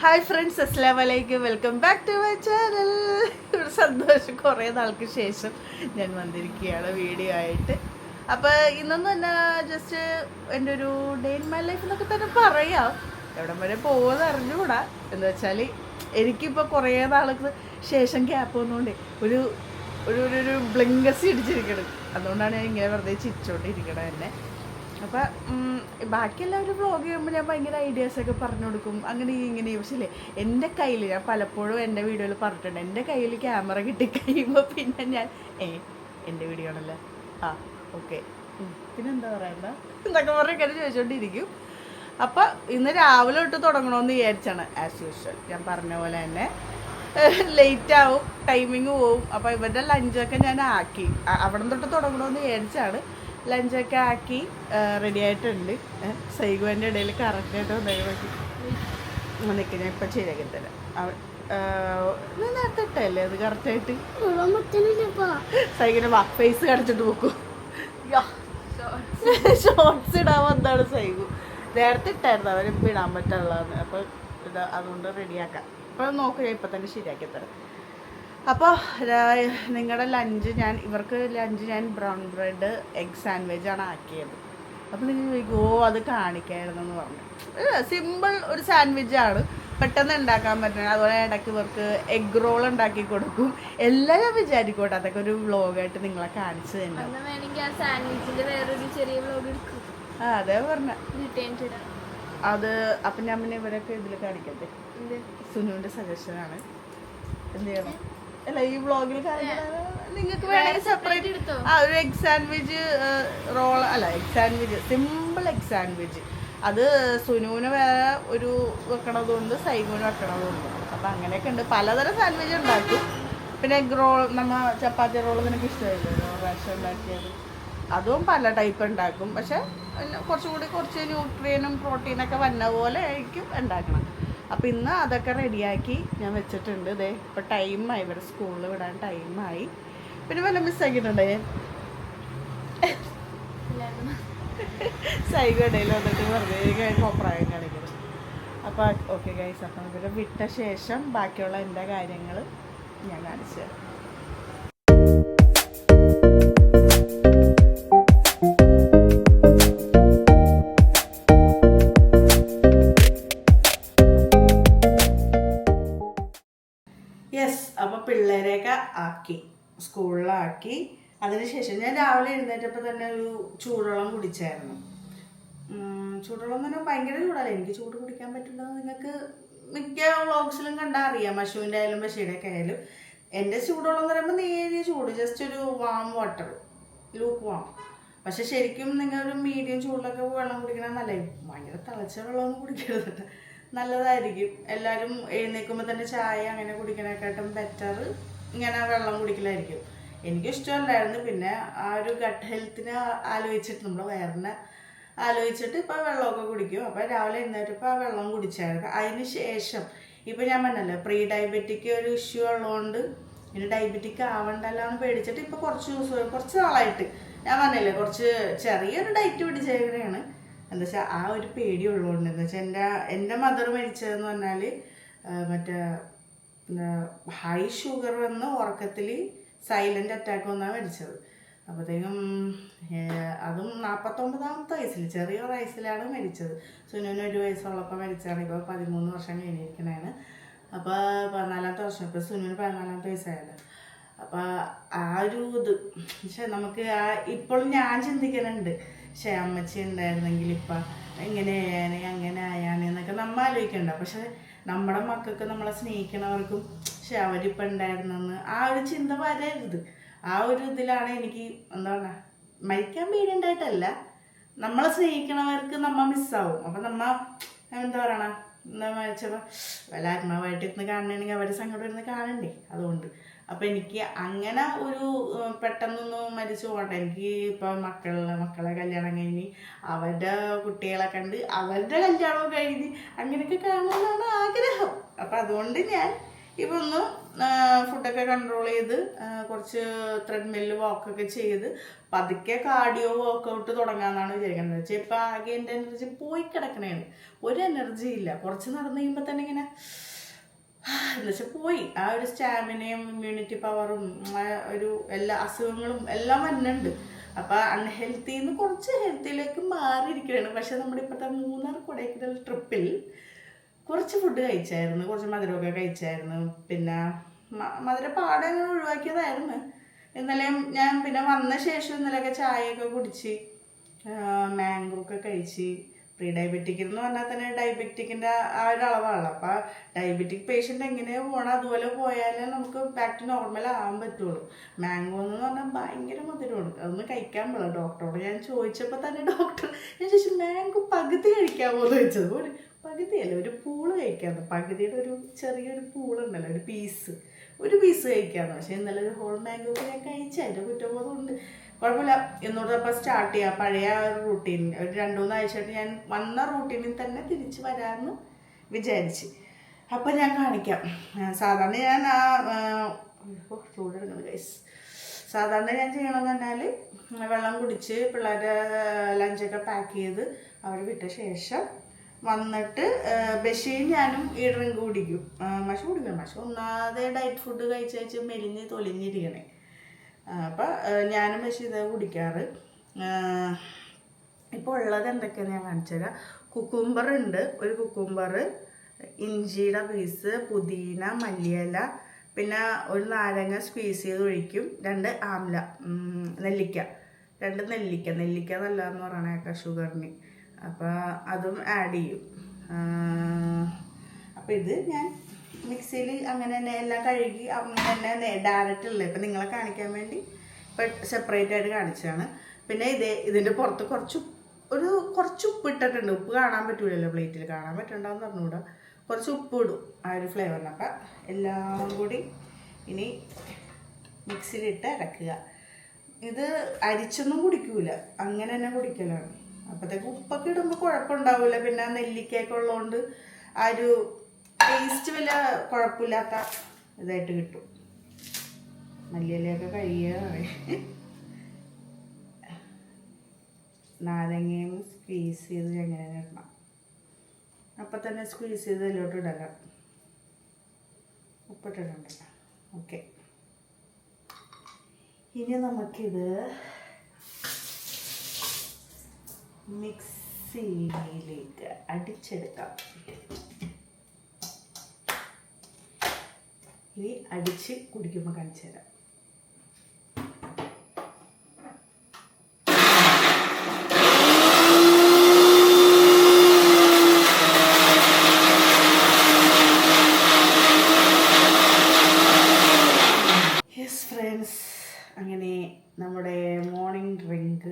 Hi friends, അസ്സലാമു അലൈക്കും. Welcome back to my channel. ഒരു സന്തോഷം, കുറേ നാൾക്ക് ശേഷം ഞാൻ വന്നിരിക്കുകയാണ് വീഡിയോ ആയിട്ട്. അപ്പോൾ ഇന്നൊന്നും തന്നെ ജസ്റ്റ് എൻ്റെ ഒരു ഡേ ഇൻ മൈ ലൈഫ് എന്നൊക്കെ തന്നെ പറയാം. എവിടം വരെ പോകുമെന്ന് അറിഞ്ഞുകൂടാ. എന്ന് വെച്ചാൽ എനിക്കിപ്പോൾ കുറേ നാൾക്ക് ശേഷം ഗ്യാപ്പ് വന്നുകൊണ്ടേ ഒരു ഒരു ഒരു ബ്ലിങ്കസി ഇടിച്ചിരിക്കണം. അതുകൊണ്ടാണ് ഞാൻ ഇങ്ങനെ വെറുതെ ചിരിച്ചോണ്ടിരിക്കണത് തന്നെ. അപ്പം ബാക്കി എല്ലാവരും വ്ളോഗ് ചെയ്യുമ്പോൾ ഞാൻ ഭയങ്കര ഐഡിയാസൊക്കെ പറഞ്ഞു കൊടുക്കും, അങ്ങനെ ഇങ്ങനെ. പക്ഷേ ഇല്ലേ, എൻ്റെ കയ്യിൽ, ഞാൻ പലപ്പോഴും എൻ്റെ വീഡിയോയിൽ പറഞ്ഞിട്ടുണ്ട്, എൻ്റെ കയ്യിൽ ക്യാമറ കിട്ടിക്കഴിയുമ്പോൾ പിന്നെ ഞാൻ എൻ്റെ വീഡിയോ ആണല്ലോ, ആ ഓക്കെ, പിന്നെന്താ പറയണ്ട എന്നൊക്കെ പറഞ്ഞ് ഇങ്ങനെ ചോദിച്ചുകൊണ്ടിരിക്കും. അപ്പം ഇന്ന് രാവിലെ തൊട്ട് തുടങ്ങണമെന്ന് വിചാരിച്ചാണ്. ആസ് യൂഷ്വൽ ഞാൻ പറഞ്ഞ പോലെ തന്നെ ലേറ്റ് ആവും, ടൈമിങ് പോവും. അപ്പോൾ ഇവരുടെ ലഞ്ചൊക്കെ ഞാൻ ആക്കി അവിടെ തൊട്ട് തുടങ്ങണമെന്ന് വിചാരിച്ചാണ്. ലഞ്ചൊക്കെ ആക്കി റെഡി ആയിട്ടുണ്ട്. സൈഗുവിൻ്റെ ഇടയിൽ കറക്റ്റായിട്ട് വന്നേക്ക് നിൽക്കുക. ഞാൻ ഇപ്പം ശരിയാക്കി തരാം. നേരത്തെ ഇട്ടല്ലേ അത് കറക്റ്റായിട്ട്? സൈഗിന് ഫേസ് കടച്ചിട്ട് നോക്കൂ. ഷോർട്സ് ഇടാൻ വന്നാണ് സൈഗു. നേരത്തെ ഇട്ടായിരുന്നു, അവരിപ്പോൾ ഇടാൻ പറ്റുള്ളതെന്ന്. അപ്പോൾ അതുകൊണ്ട് റെഡിയാക്കാം. അപ്പോൾ നോക്കുക, ഇപ്പം തന്നെ ശരിയാക്കി തരാം. അപ്പോൾ നിങ്ങളുടെ ലഞ്ച് ഇവർക്ക് ലഞ്ച് ഞാൻ ബ്രൗൺ ബ്രെഡ് എഗ് സാൻഡ്വിച്ചാണ് ആക്കിയത്. അപ്പോൾ നിങ്ങൾ ചോദിക്കും, അത് കാണിക്കായിരുന്നെന്ന് പറഞ്ഞു. സിമ്പിൾ ഒരു സാൻഡ്വിച്ചാണ്, പെട്ടെന്ന് ഉണ്ടാക്കാൻ പറ്റുന്നത്. അതുപോലെ ഇടയ്ക്ക് ഇവർക്ക് എഗ് റോൾ ഉണ്ടാക്കി കൊടുക്കും. എല്ലാം ഞാൻ വിചാരിക്കോട്ടെ, അതൊക്കെ ഒരു വ്ളോഗായിട്ട് നിങ്ങളെ കാണിച്ചു തന്നെ. അതേ പറഞ്ഞ അത്. അപ്പം ഞാൻ പിന്നെ ഇവരൊക്കെ ഇതിൽ കാണിക്കട്ടെ. സുനുവിൻ്റെ സജഷനാണ്. എന്ത് ചെയ്യണം അല്ല ഈ വ്ളോഗിൽ നിങ്ങൾക്ക് വേണമെങ്കിൽ സെപ്പറേറ്റ് ഒരു എഗ് സാൻഡ്വിച്ച് റോൾ അല്ല, egg sandwich simple egg sandwich. അത് സുനുവിന് വേറെ ഒരു വെക്കണതുകൊണ്ട് സൈഗുവിന് വെക്കണതുകൊണ്ട്. അപ്പം അങ്ങനെയൊക്കെ ഉണ്ട്. പലതരം സാൻഡ്വിച്ച് ഉണ്ടാക്കും. പിന്നെ എഗ് റോൾ, നമ്മൾ ചപ്പാത്തി റോൾ നിനക്ക് ഇഷ്ടമായില്ലല്ലോ പ്രാവശ്യം ഉണ്ടാക്കിയത്, അതും പല ടൈപ്പ് ഉണ്ടാക്കും. പക്ഷെ കുറച്ച് ന്യൂട്രിയനും പ്രോട്ടീനൊക്കെ വന്ന പോലെ ആയിരിക്കും ഉണ്ടാക്കണം. അപ്പോൾ ഇന്ന് അതൊക്കെ റെഡിയാക്കി ഞാൻ വെച്ചിട്ടുണ്ട്. ഇതേ ഇപ്പോൾ ടൈമായി, ഇവരെ സ്കൂളിൽ വിടാൻ ടൈമായി. പിന്നെ വല്ല മിസ്സാക്കിയിട്ടുണ്ടേ സൈഗ ഇടയിൽ വന്നിട്ട് വെറുതെ കോപ്രായം കാണിക്കുന്നത്. അപ്പോൾ ഓക്കെ ഗൈസ്, അപ്പം ഇവരെ വിട്ട ശേഷം ബാക്കിയുള്ള എൻ്റെ കാര്യങ്ങൾ ഞാൻ കാണിച്ചു തരാം. യെസ്, അപ്പോൾ പിള്ളേരെയൊക്കെ ആക്കി സ്കൂളിലാക്കി. അതിനുശേഷം ഞാൻ രാവിലെ എഴുന്നേറ്റപ്പോൾ തന്നെ ഒരു ചൂടുവെള്ളം കുടിച്ചായിരുന്നു. ചൂടുവെള്ളം എന്ന് പറഞ്ഞാൽ ഭയങ്കര ചൂടല്ല. എനിക്ക് ചൂട് കുടിക്കാൻ പറ്റുന്നത് നിങ്ങൾക്ക് മിക്ക വ്ളോഗ്സിലും കണ്ടാൽ അറിയാം. മഷുവിൻ്റെ ആയാലും ബഷീയുടെ ഒക്കെ ആയാലും. എൻ്റെ ചൂടുവെള്ളം എന്ന് പറയുമ്പോൾ നേരിയ ചൂട്, ജസ്റ്റ് ഒരു വാം വാട്ടർ, ലൂക്ക് വാം. പക്ഷെ ശരിക്കും നിങ്ങൾ ഒരു മീഡിയം ചൂടിലൊക്കെ വെള്ളം കുടിക്കണം നല്ലതായിരിക്കും. ഭയങ്കര തിളച്ച വെള്ളമൊന്നും കുടിക്കരുത്, നല്ലതായിരിക്കും. എല്ലാവരും എഴുന്നേൽക്കുമ്പോൾ തന്നെ ചായ അങ്ങനെ കുടിക്കണേക്കാട്ടും ബെറ്റർ ഇങ്ങനെ വെള്ളം കുടിക്കലായിരിക്കും. എനിക്കിഷ്ടമല്ലായിരുന്നു. പിന്നെ ആ ഒരു ഗട്ട് ഹെൽത്തിനെ ആലോചിച്ചിട്ട്, നമ്മൾ വയറിനെ ആലോചിച്ചിട്ട് ഇപ്പോൾ വെള്ളമൊക്കെ കുടിക്കും. അപ്പോൾ രാവിലെ എഴുന്നേറ്റപ്പോൾ ആ വെള്ളം കുടിച്ചായിരുന്നു. അതിന് ശേഷം ഇപ്പോൾ ഞാൻ പറഞ്ഞല്ലോ, പ്രീ ഡയബറ്റിക് ഒരു ഇഷ്യൂ ഉള്ളതുകൊണ്ട് ഇനി ഡയബറ്റിക് ആവണ്ടല്ലോ എന്ന് പേടിച്ചിട്ട് ഇപ്പോൾ കുറച്ച് നാളായിട്ട് ഞാൻ പറഞ്ഞില്ലേ, കുറച്ച് ചെറിയൊരു ഡയറ്റ് പിടിച്ചേക്കണെയാണ്. എന്താ വെച്ചാൽ ആ ഒരു പേടി ഉള്ളതുകൊണ്ട്. എന്താ വെച്ചാൽ എൻ്റെ മദർ മരിച്ചതെന്ന് പറഞ്ഞാൽ മറ്റേ ഹൈ ഷുഗർ വന്ന് ഉറക്കത്തിൽ സൈലൻ്റ് അറ്റാക്ക് വന്നാണ് മരിച്ചത്. അപ്പോഴത്തേക്കും അതും 49ാമത്തെ വയസ്സിൽ, ചെറിയ വയസ്സിലാണ് മരിച്ചത്. സുനുവിന് 1 വയസ്സുള്ളപ്പോൾ മരിച്ചതാണ്. ഇപ്പോൾ 13 വർഷം കഴിഞ്ഞിരിക്കണതാണ്. അപ്പോൾ 14ാമത്തെ വർഷം, ഇപ്പോൾ സുനുവിന് 14ാമത്തെ വയസ്സായല്ലോ. അപ്പോൾ ആ ഒരു ഇത് പക്ഷെ നമുക്ക് ഇപ്പോഴും ഞാൻ ചിന്തിക്കുന്നുണ്ട്, പക്ഷേ അമ്മച്ചി ഉണ്ടായിരുന്നെങ്കിൽ ഇപ്പം എങ്ങനെ ആയാനെ അങ്ങനെ ആയാനെ എന്നൊക്കെ നമ്മൾ ആലോചിക്കണ്ട. പക്ഷെ നമ്മുടെ മക്കൾക്ക് നമ്മളെ സ്നേഹിക്കണവർക്കും പക്ഷെ അവരിപ്പോൾ ഉണ്ടായിരുന്നെന്ന് ആ ഒരു ചിന്ത വരരുത്. ആ ഒരു ഇതിലാണ് എനിക്ക് എന്താ പറയുക, മരിക്കാൻ പേടിയുണ്ടായിട്ടല്ല, നമ്മളെ സ്നേഹിക്കണവർക്ക് നമ്മൾ മിസ്സാവും. അപ്പം നമ്മൾ എന്താ പറയണ, എന്താ മരിച്ചപ്പോൾ വല്ല ആത്മാവായിട്ട് ഇരുന്ന് കാണണമെങ്കിൽ അവരുടെ സങ്കടം ഇരുന്ന് കാണണ്ടേ. അതുകൊണ്ട് അപ്പം എനിക്ക് അങ്ങനെ ഒരു പെട്ടെന്നൊന്നും മരിച്ചു പോകട്ടെ. എനിക്ക് ഇപ്പം മക്കളെ കല്യാണം കഴിഞ്ഞ് അവരുടെ കുട്ടികളെ കണ്ട് അവരുടെ കല്യാണവും കഴിഞ്ഞ് അങ്ങനെയൊക്കെ കാണണമെന്നാണ് ആഗ്രഹം. അപ്പം അതുകൊണ്ട് ഞാൻ ഇപ്പം ഒന്ന് ഫുഡൊക്കെ കൺട്രോൾ ചെയ്ത് കുറച്ച് ത്രെഡ്മില്ല് വാക്കൊക്കെ ചെയ്ത് പതുക്കെ കാർഡിയോ വർക്കൗട്ട് തുടങ്ങാമെന്നാണ് വിചാരിക്കുന്നത്. വെച്ചാൽ ഇപ്പം ആകെ എൻ്റെ എനർജി പോയി കിടക്കണേണ്, ഒരു എനർജി ഇല്ല. കുറച്ച് നടന്നു കഴിയുമ്പോൾ തന്നെ ഇങ്ങനെ എന്നുവെച്ചാൽ പോയി ആ ഒരു സ്റ്റാമിനയും ഇമ്മ്യൂണിറ്റി പവറും ഒരു എല്ലാ അസുഖങ്ങളും എല്ലാം വന്നുണ്ട്. അപ്പം അൺഹെൽത്തിന്ന് കുറച്ച് ഹെൽത്തിയിലേക്ക് മാറിയിരിക്കുകയാണ്. പക്ഷെ നമ്മുടെ ഇപ്പോഴത്തെ മൂന്നാർ കൊടൈക്കനാൽ ട്രിപ്പിൽ കുറച്ച് ഫുഡ് കഴിച്ചായിരുന്നു, കുറച്ച് മധുരമൊക്കെ കഴിച്ചായിരുന്നു. പിന്നെ മധുരം പാടെ ഒഴിവാക്കിയതായിരുന്നു. ഇന്നലെ ഞാൻ പിന്നെ വന്ന ശേഷം ഇന്നലെയൊക്കെ ചായയൊക്കെ കുടിച്ച് മാംഗോ ഒക്കെ കഴിച്ച്. പ്രീ ഡയബറ്റിക് എന്ന് പറഞ്ഞാൽ തന്നെ ഡയബറ്റിക്കിൻ്റെ ആ ഒരു അളവാണ്. അപ്പം ഡയബറ്റിക് പേഷ്യൻ്റ് എങ്ങനെയോ പോകണം അതുപോലെ പോയാലേ നമുക്ക് ബാക്ക് ടു നോർമൽ ആകാൻ പറ്റുള്ളൂ. മാംഗോ എന്ന് പറഞ്ഞാൽ ഭയങ്കര മധുരമാണ്, അതൊന്ന് കഴിക്കാൻ പാടില്ല. ഡോക്ടറോട് ഞാൻ ചോദിച്ചപ്പോൾ തന്നെ ഡോക്ടർ ഞാൻ ചോദിച്ചു മാംഗോ പകുതി കഴിക്കാമോ എന്ന് ചോദിച്ചത്. ഒരു പകുതിയല്ല, ഒരു പൂള് കഴിക്കാമെന്ന്. പകുതിയുടെ ഒരു ചെറിയൊരു പൂളുണ്ടല്ലോ, ഒരു പീസ് കഴിക്കാമെന്ന്. പക്ഷേ ഇന്നലെ ഒരു ഹോൾ മാംഗോ ഞാൻ കഴിച്ചു, അതിൻ്റെ കുറ്റബോധമുണ്ട്. കുഴപ്പമില്ല, എന്നോടൊപ്പം സ്റ്റാർട്ട് ചെയ്യാം പഴയ റൂട്ടീൻ. ഒരു 2-3 ആഴ്ചയായിട്ട് ഞാൻ വന്ന റൂട്ടീനിൽ തന്നെ തിരിച്ച് വരാമെന്ന് വിചാരിച്ച്. അപ്പം ഞാൻ കാണിക്കാം. സാധാരണ ഞാൻ ചൂടെടുക്കുന്നത് ഗൈസ്. സാധാരണ ഞാൻ ചെയ്യണമെന്ന് പറഞ്ഞാൽ വെള്ളം കുടിച്ച് പിള്ളേരുടെ ലഞ്ചൊക്കെ പാക്ക് ചെയ്ത് അവർ വിട്ട ശേഷം വന്നിട്ട് ബഷീർ ഞാനും ഈ ഡ്രിങ്ക് കുടിക്കും. കുടിക്കണം. ഒന്നാതെ ഡയറ്റ് ഫുഡ് കഴിച്ച് മെലിഞ്ഞ് തൊലിഞ്ഞിരിക്കണേ. അപ്പം ഞാനും ബഷീർ ഇതേ കുടിക്കാറ്. ഇപ്പോൾ ഉള്ളത് എന്തൊക്കെയാണെന്ന് ഞാൻ കാണിച്ചു തരാം. കുക്കുംബർ ഉണ്ട്, ഒരു കുക്കുംബർ, ഇഞ്ചിയുടെ പീസ്, പുതിന, മല്ലിയില, പിന്നെ ഒരു നാരങ്ങ സ്ക്വീസ് ചെയ്ത് ഒഴിക്കും, 2 ആംല, നെല്ലിക്ക, 2 നെല്ലിക്ക നല്ലതെന്ന് പറയണേക്കാം ഷുഗറിന്. അപ്പോൾ അതും ആഡ് ചെയ്യും. അപ്പോൾ ഇത് ഞാൻ മിക്സിയിൽ അങ്ങനെ തന്നെ എല്ലാം കഴുകി അങ്ങനെ തന്നെ ഡയറക്റ്റ് ഉള്ളത്. ഇപ്പം നിങ്ങളെ കാണിക്കാൻ വേണ്ടി ഇപ്പം സെപ്പറേറ്റ് ആയിട്ട് കാണിച്ചതാണ്. പിന്നെ ഇതിൻ്റെ പുറത്ത് കുറച്ച് ഉപ്പ് ഇട്ടിട്ടുണ്ട്. ഉപ്പ് കാണാൻ പറ്റൂലല്ലോ പ്ലേറ്റിൽ, കാണാൻ പറ്റണ്ടെന്ന് പറഞ്ഞുകൂടാ. കുറച്ച് ഉപ്പ് ഇടും ആ ഒരു ഫ്ലേവറിന്. അപ്പം എല്ലാം കൂടി ഇനി മിക്സിയിലിട്ട് അരക്കുക. ഇത് അരിച്ചൊന്നും കുടിക്കൂല, അങ്ങനെ തന്നെ കുടിക്കലാണ്. അപ്പോഴത്തേക്ക് ഉപ്പൊക്കെ ഇടുമ്പോൾ കുഴപ്പമുണ്ടാവില്ല. പിന്നെ നെല്ലിക്കയൊക്കെ ഉള്ളതുകൊണ്ട് ആ ഒരു ടേസ്റ്റ് വലിയ കുഴപ്പമില്ലാത്ത ഇതായിട്ട് കിട്ടും. മല്ലിയിലയൊക്കെ കഴുകിയ നാരങ്ങയും സ്ക്വീസ് ചെയ്ത് എങ്ങനെ ഇടണം. അപ്പം തന്നെ സ്ക്വീസ് ചെയ്ത് അതിലോട്ട് ഇടണം. ഉപ്പിട്ടിട്ടുണ്ടല്ലോ. ഓക്കെ, ഇനി നമുക്കിത് മിക്സിയിലേക്ക് അടിച്ചെടുക്കാം. ഇനി അടിച്ച് കുടിക്കുമ്പോൾ കാണിച്ചു തരാം. യെസ് ഫ്രണ്ട്സ്, അങ്ങനെ നമ്മുടെ മോർണിംഗ് ഡ്രിങ്ക്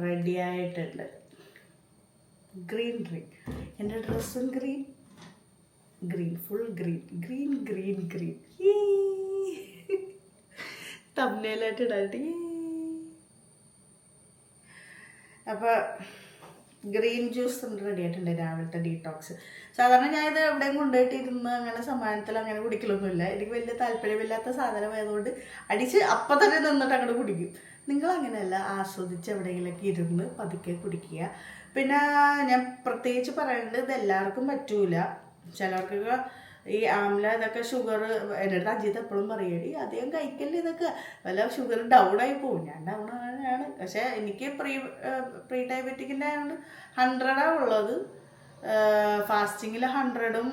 റെഡി ആയിട്ടുണ്ട്. Green drink. എൻ്റെ ഡ്രസ്സും ഗ്രീൻ, ഫുൾ ഗ്രീൻ. തമ്മിലായിട്ട് ഇടാട്ടി. അപ്പോൾ ഗ്രീൻ ജ്യൂസ് റെഡി ആയിട്ടുണ്ട്, രാവിലത്തെ ഡീടോക്സ്. സാധാരണ ഞാനിത് എവിടെയും കൊണ്ടുപോയിട്ടിരുന്ന് അങ്ങനെ സമ്മാനത്തിൽ അങ്ങനെ കുടിക്കലൊന്നുമില്ല. എനിക്ക് വലിയ താല്പര്യമില്ലാത്ത സാധനമായതുകൊണ്ട് അടിച്ച് അപ്പം തന്നെ നിന്നിട്ട് അങ്ങോട്ട് കുടിക്കും. നിങ്ങളങ്ങനെയല്ല, ആസ്വദിച്ച് എവിടെയെങ്കിലൊക്കെ ഇരുന്ന് പതുക്കെ കുടിക്കുക. പിന്നെ ഞാൻ പ്രത്യേകിച്ച് പറയേണ്ടത്, ഇത് എല്ലാവർക്കും പറ്റൂല. ചിലർക്കൊക്കെ ഈ ആംല ഇതൊക്കെ ഷുഗർ, എൻ്റെ അടുത്ത് അജിത്ത് എപ്പോഴും പറയടി അധികം കഴിക്കല്ലേ, ഇതൊക്കെ വല്ല ഷുഗർ ഡൗൺ ആയി പോകും. ഞാൻ ഡൗൺ ആണ്, പക്ഷേ എനിക്ക് പ്രീ ഡയബറ്റിക്കിൻ്റെ ആയതുകൊണ്ട് 100 ഉള്ളത്. ഫാസ്റ്റിങ്ങിൽ 100ഉം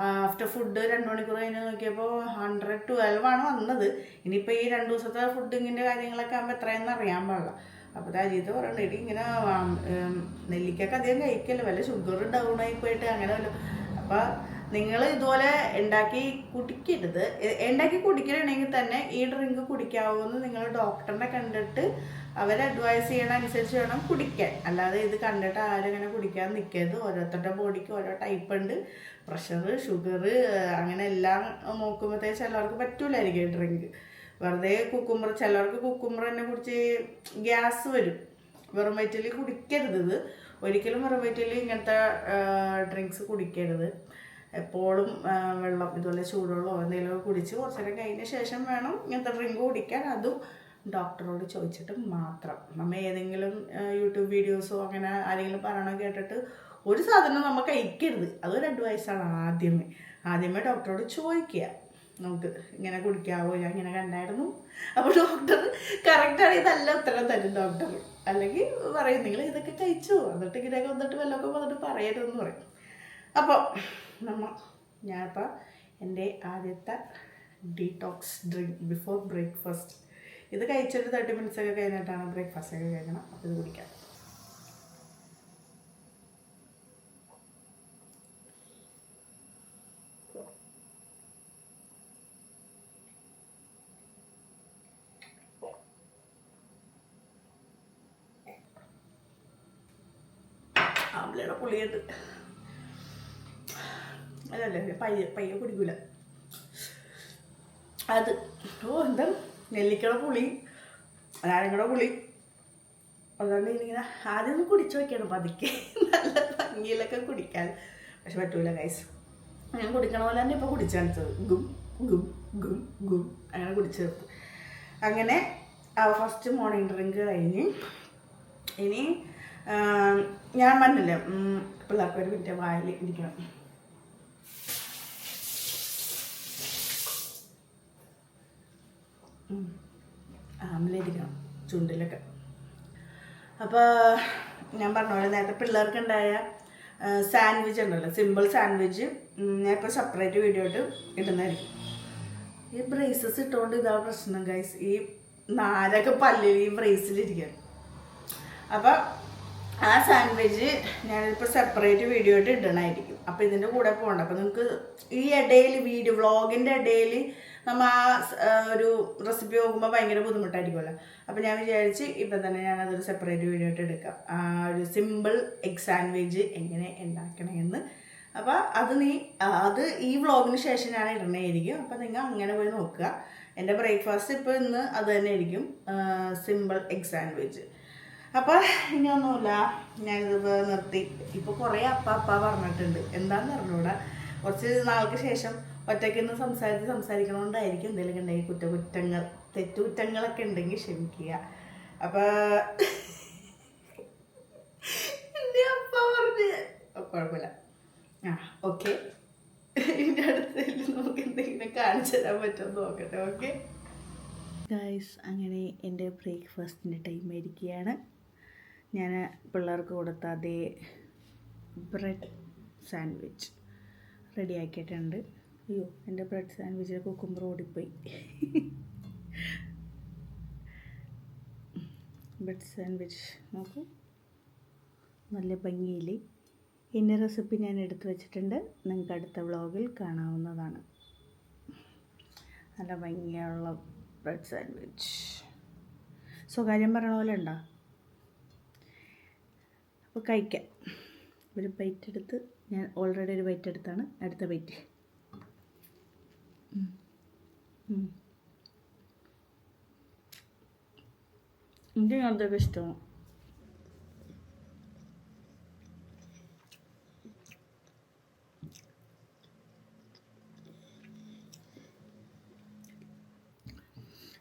ആഫ്റ്റർ ഫുഡ് 2 മണിക്കൂർ കഴിഞ്ഞ് നോക്കിയപ്പോൾ 112 വന്നത്. ഇനിയിപ്പോൾ ഈ 2 ദിവസത്തെ ഫുഡിങ്ങിൻ്റെ കാര്യങ്ങളൊക്കെ ആകുമ്പോൾ എത്രയെന്ന് അറിയാൻ പാടില്ല. അപ്പോൾ അജിത്ത് പറയണ്ടേടി ഇങ്ങനെ നെല്ലിക്കൊക്കെ അധികം കഴിക്കല്ലോ, വല്ല ഷുഗർ ഡൗൺ ആയി പോയിട്ട് അങ്ങനെ വല്ല. അപ്പോൾ നിങ്ങൾ ഇതുപോലെ ഉണ്ടാക്കി കുടിക്കരുത്. ഉണ്ടാക്കി കുടിക്കണമെങ്കിൽ തന്നെ ഈ ഡ്രിങ്ക് കുടിക്കാവുമെന്ന് നിങ്ങൾ ഡോക്ടറിനെ കണ്ടിട്ട് അവർ അഡ്വൈസ് ചെയ്യണ അനുസരിച്ച് വേണം കുടിക്കാൻ. അല്ലാതെ ഇത് കണ്ടിട്ട് ആരും അങ്ങനെ കുടിക്കാൻ നിൽക്കരുത്. ഓരോരുത്തരുടെ ബോഡിക്ക് ഓരോ ടൈപ്പ് ഉണ്ട്. പ്രഷർ, ഷുഗർ, അങ്ങനെ എല്ലാം നോക്കുമ്പോഴത്തേക്ക് ചിലവർക്ക് പറ്റൂലായിരിക്കും ഈ ഡ്രിങ്ക്. വെറുതെ കുക്കുംബർ, ചിലവർക്ക് കുക്കുംബർ തന്നെ കുടിച്ച് ഗ്യാസ് വരും. വെറും വയറ്റിൽ കുടിക്കരുത്. ഇത് ഒരിക്കലും വെറും വയറ്റിൽ ഇങ്ങനത്തെ ഡ്രിങ്ക്സ് കുടിക്കരുത്. എപ്പോഴും വെള്ളം ഇതുപോലെ ചൂടുവെള്ളമോ എന്തെങ്കിലുമൊക്കെ കുടിച്ച് കുറച്ചൊക്കെ കഴിഞ്ഞ ശേഷം വേണം ഇങ്ങനത്തെ ഡ്രിങ്ക് കുടിക്കാൻ. അതും ഡോക്ടറോട് ചോദിച്ചിട്ട് മാത്രം. നമ്മൾ ഏതെങ്കിലും യൂട്യൂബ് വീഡിയോസോ അങ്ങനെ ആരെങ്കിലും പറയണോ കേട്ടിട്ട് ഒരു സാധനം നമ്മൾ കഴിക്കരുത്. അതൊരു അഡ്വൈസാണ്. ആദ്യമേ ഡോക്ടറോട് ചോദിക്കുക, നമുക്ക് ഇങ്ങനെ കുടിക്കാവോ, ഞാൻ ഇങ്ങനെ കണ്ടായിരുന്നു. അപ്പോൾ ഡോക്ടർ കറക്റ്റാണ് ഇതല്ല ഉത്തരം തരും ഡോക്ടർ. അല്ലെങ്കിൽ പറയും നിങ്ങൾ ഇതൊക്കെ കഴിച്ചു എന്നിട്ട് ഇങ്ങനെയൊക്കെ വന്നിട്ട് വല്ലതൊക്കെ വന്നിട്ട് പറയരുതെന്ന് പറയും. അപ്പോൾ ഞാനിപ്പോൾ എൻ്റെ ആദ്യത്തെ ഡീടോക്സ് ഡ്രിങ്ക് ബിഫോർ ബ്രേക്ക്ഫാസ്റ്റ്, ഇത് കഴിച്ചൊരു 30 minutes ഒക്കെ കഴിഞ്ഞിട്ടാണ് ബ്രേക്ക്ഫാസ്റ്റ് ഒക്കെ കഴിക്കണം. അപ്പോൾ ഇത് കുടിക്കാം. ആമ്പിളയുടെ പുളിയുണ്ട്. അതല്ലേ പയ്യെ കുടിക്കൂല അത്. എന്താ നെല്ലിക്കയുടെ പുളി, നാരങ്ങയുടെ പുളി, അതുകൊണ്ട് ഇങ്ങനെ ആദ്യം ഒന്ന് കുടിച്ചു നോക്കിയാണ് പതുക്കെ, നല്ല ഭംഗിയിലൊക്കെ കുടിക്കാൻ. പക്ഷെ പറ്റൂല ഗൈസ്. ഞാൻ കുടിക്കണ പോലെ തന്നെ ഇപ്പോൾ കുടിച്ചു കാണിച്ചത്. ഗും ഗും ഗും ഗും അങ്ങനെ കുടിച്ചു തീർത്തു. അങ്ങനെ ഫസ്റ്റ് മോർണിംഗ് ഡ്രിങ്ക് കഴിഞ്ഞ് ഇനി ഞാൻ പറഞ്ഞില്ലേ പിള്ളേർക്ക് ഒരു മിനിറ്റ് വായിൽ ഇരിക്കണം. ആമിലിരിക്കണം ചുണ്ടിലൊക്കെ. അപ്പോൾ ഞാൻ പറഞ്ഞ പോലെ നേരത്തെ പിള്ളേർക്ക് ഉണ്ടായ സാൻഡ്വിച്ച് ഉണ്ടല്ലോ, സിമ്പിൾ സാൻഡ്വിച്ച്, ഞാൻ ഇപ്പോൾ സെപ്പറേറ്റ് വീഡിയോ ആയിട്ട് ഇടുന്നതായിരിക്കും. ഈ ബ്രേസസ് ഇട്ടുകൊണ്ട് ഇതാ പ്രശ്നം ഗൈസ്, ഈ നാരൊക്കെ പല്ലിൽ ഈ ബ്രേസിലിരിക്കുകയാണ്. അപ്പോൾ ആ സാൻഡ്വിച്ച് ഞാനിപ്പോൾ സെപ്പറേറ്റ് വീഡിയോ ആയിട്ട് ഇടണമായിരിക്കും. അപ്പോൾ ഇതിൻ്റെ കൂടെ പോകണ്ട. അപ്പോൾ നിങ്ങൾക്ക് ഈ ഇടയിൽ വ്ളോഗിൻ്റെ ഇടയിൽ നമ്മൾ ആ ഒരു റെസിപ്പി നോക്കുമ്പോൾ ഭയങ്കര ബുദ്ധിമുട്ടായിരിക്കുമല്ലോ. അപ്പോൾ ഞാൻ വിചാരിച്ച് ഇപ്പം തന്നെ ഞാനതൊരു സെപ്പറേറ്റ് വീഡിയോ ആയിട്ട് എടുക്കാം, ആ ഒരു സിമ്പിൾ എഗ് സാൻഡ്വിച്ച് എങ്ങനെ ഉണ്ടാക്കണമെന്ന്. അപ്പോൾ അത് ഈ വ്ളോഗിന് ശേഷം ഞാൻ ഇടണമായിരിക്കും. അപ്പോൾ നിങ്ങൾ അങ്ങനെ പോയി നോക്കുക. എൻ്റെ ബ്രേക്ക്ഫാസ്റ്റ് ഇപ്പോൾ ഇന്ന് അത് തന്നെ ആയിരിക്കും, സിമ്പിൾ എഗ് സാൻഡ്വിച്ച്. അപ്പോൾ ഇനിയൊന്നുമില്ല, ഞാനിതിപ്പോൾ നിർത്തി. ഇപ്പോൾ കുറേ അപ്പ പറഞ്ഞിട്ടുണ്ട്, എന്താണെന്ന് അറിഞ്ഞൂടാ. കുറച്ച് നാൾക്ക് ശേഷം ഒറ്റയ്ക്ക് നിന്ന് സംസാരിക്കണോണ്ടായിരിക്കും എന്തെങ്കിലും ഉണ്ടെങ്കിൽ തെറ്റുകുറ്റങ്ങളൊക്കെ ഉണ്ടെങ്കിൽ ക്ഷമിക്കുക. അപ്പോൾ എൻ്റെ അപ്പ പറഞ്ഞ് കുഴപ്പമില്ല. ഓക്കെ, ഇതിൻ്റെ അടുത്തതിൽ നമുക്ക് എന്തെങ്കിലും കാണിച്ചു തരാൻ പറ്റുമോ നോക്കട്ടെ. ഓക്കെ ഗൈസ്, അങ്ങനെ എൻ്റെ ബ്രേക്ക്ഫാസ്റ്റിൻ്റെ ടൈം ആയിരിക്കുകയാണ്. ഞാൻ പിള്ളേർക്ക് കൊടുത്ത അതേ ബ്രെഡ് സാൻഡ്വിച്ച് റെഡി ആക്കിയിട്ടുണ്ട്. അയ്യോ, എൻ്റെ ബ്രെഡ് സാൻഡ്വിച്ചിൽ കുക്കുമ്പർ ഓടിപ്പോയി. ബ്രെഡ് സാൻഡ്വിച്ച് നോക്കൂ, നല്ല ഭംഗിയിൽ. എൻ്റെ റെസിപ്പി ഞാൻ എടുത്തു വച്ചിട്ടുണ്ട്, നിങ്ങൾക്ക് അടുത്ത വ്ളോഗിൽ കാണാവുന്നതാണ്. നല്ല ഭംഗിയുള്ള ബ്രെഡ് സാൻഡ്വിച്ച്. സ്വകാര്യം പറയണ പോലെ ഉണ്ടോ? അപ്പോൾ കഴിക്കാം. ഒരു ബൈറ്റ് എടുത്ത്, ഞാൻ ഓൾറെഡി ഒരു ബൈറ്റ് എടുത്താണ്, അടുത്ത ബൈറ്റ്. എനിക്ക് അതൊക്കെ ഇഷ്ടമാണ്.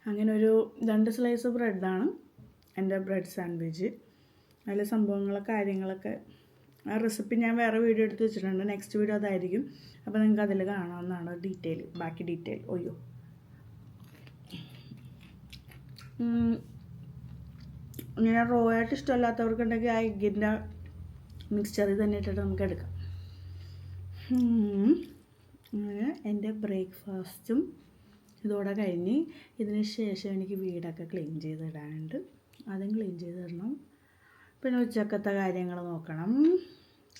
അങ്ങനെ ഒരു 2 സ്ലൈസ് ബ്രെഡാണ് എൻ്റെ ബ്രെഡ് സാൻഡ്വിച്ച്. അതിലെ സംഭവങ്ങളൊക്കെ കാര്യങ്ങളൊക്കെ ആ റെസിപ്പി ഞാൻ വേറെ വീഡിയോ എടുത്ത് വെച്ചിട്ടുണ്ട്. നെക്സ്റ്റ് വീഡിയോ അതായിരിക്കും. അപ്പോൾ നിങ്ങൾക്ക് അതിൽ കാണാവുന്നതാണ് ബാക്കി ഡീറ്റെയിൽ. ഒയ്യോ, ഇങ്ങനെ റോ ആയിട്ട് ഇഷ്ടമല്ലാത്തവർക്കുണ്ടെങ്കിൽ ആ എഗ്ഗിൻ്റെ മിക്സ്ചറിൽ തന്നെ ഇട്ടിട്ട് നമുക്ക് എടുക്കാം. അങ്ങനെ എൻ്റെ ബ്രേക്ക്ഫാസ്റ്റും ഇതോടെ കഴിഞ്ഞ് ഇതിന് ശേഷം എനിക്ക് വീടൊക്കെ ക്ലീൻ ചെയ്തിടാനുണ്ട്. അതും ക്ലീൻ ചെയ്തിടണം. പിന്നെ ഉച്ചക്കത്തെ കാര്യങ്ങൾ നോക്കണം.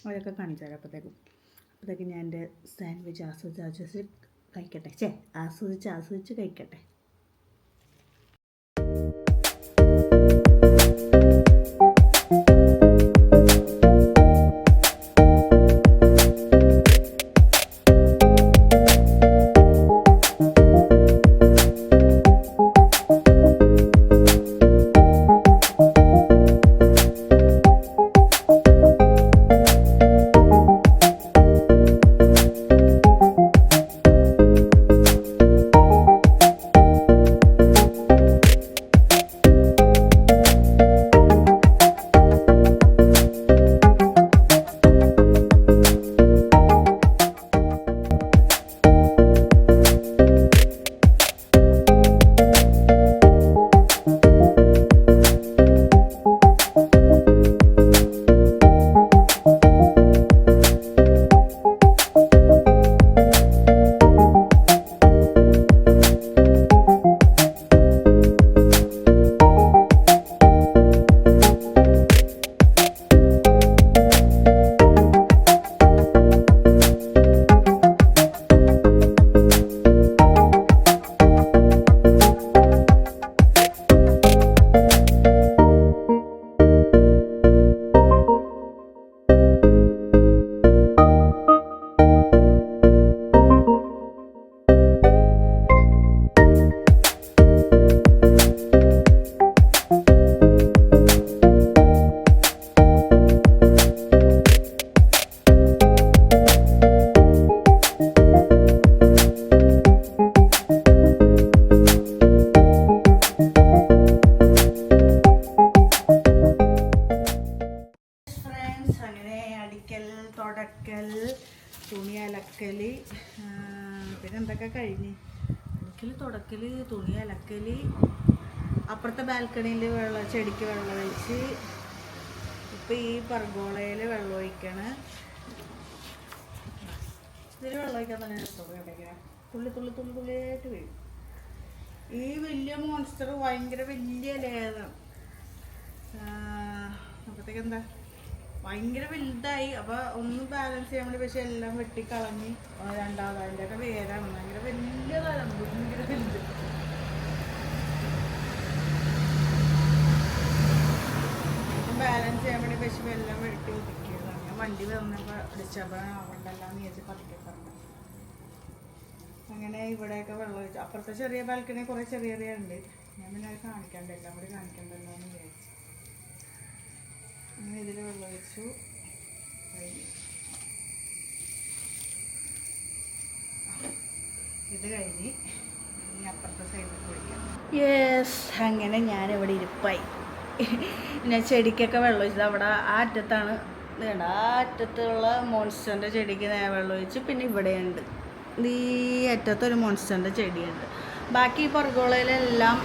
അതൊക്കെ കാണിച്ചു തരാം. അപ്പോഴത്തേക്കും ഞാൻ എൻ്റെ സാൻഡ്വിച്ച് ആസ്വദിച്ച് കഴിക്കട്ടെ. ആസ്വദിച്ച് കഴിക്കട്ടെ. തുടക്കൽ, തുണി അലക്കൽ, പിന്നെ എന്തൊക്കെ കഴിഞ്ഞ് അലക്കൽ, തുടക്കൽ, തുണി അലക്കൽ, അപ്പുറത്തെ ബാൽക്കണിയിൽ ചെടിക്ക് വെള്ളം ഒഴിച്ച്, ഇപ്പം ഈ പർഗോളയിൽ വെള്ളം ഒഴിക്കണം. ഇതിൽ വെള്ളം ഒഴിക്കാൻ തന്നെ രസമാണ്. തുള്ളി തുള്ളി തുള്ളി തുള്ളിയായിട്ട് വീഴും. ഈ വലിയ മോൺസ്റ്റർ ഭയങ്കര വലിയ ലേതാണ്. അപ്പോഴത്തേക്ക് എന്താ ഭയങ്കര വലുതായി. അപ്പോൾ ഒന്ന് ബാലൻസ് ചെയ്യാൻ വേണ്ടി പക്ഷെ എല്ലാം വെട്ടിക്കളഞ്ഞ് രണ്ടാമത് അതിൻ്റെയൊക്കെ വേരാണ് ഭയങ്കര വലിയതാണ്, ഭയങ്കര വലുത്. അപ്പം ബാലൻസ് ചെയ്യാൻ വേണ്ടി പക്ഷെ എല്ലാം വെട്ടി ഒതുക്കിയതാണ്. ഞാൻ വണ്ടി വന്നപ്പോൾ അടിച്ചപ്പോൾ ആവണ്ടല്ലോ എന്ന് വിചാരിച്ച് പതുക്കെ പറഞ്ഞു. അങ്ങനെ ഇവിടെയൊക്കെ വെള്ളം ഒഴിച്ചു. അപ്പുറത്തെ ചെറിയ ബാൽക്കണി കുറേ ചെറിയ ചെറിയ ഉണ്ട്. ഞാൻ പിന്നെ അത് കാണിക്കണ്ട, എല്ലാം കൂടി കാണിക്കണ്ടല്ലോ എന്ന് വിചാരിച്ചു. അങ്ങനെ ഇതിൽ വെള്ളം ഒഴിച്ചു കഴിഞ്ഞു. ഇത് കഴിഞ്ഞ് ഇനി അപ്പുറത്തെ സൈഡിൽ കുഴിക്കാം. യെസ്, അങ്ങനെ ഞാനിവിടെ ഇരിപ്പായി. പിന്നെ ചെടിക്കൊക്കെ വെള്ളം ഒഴിച്ചത് അവിടെ ആ അറ്റത്താണ്. വേണ്ട, ആ അറ്റത്തുള്ള മോൺസ്റ്ററിൻ്റെ ചെടിക്ക് വെള്ളം ഒഴിച്ച്. പിന്നെ ഇവിടെയുണ്ട് ഈ അറ്റത്തൊരു മോൺസ്റ്ററിൻ്റെ ചെടിയുണ്ട്. ബാക്കി പർഗോളയിലെല്ലാം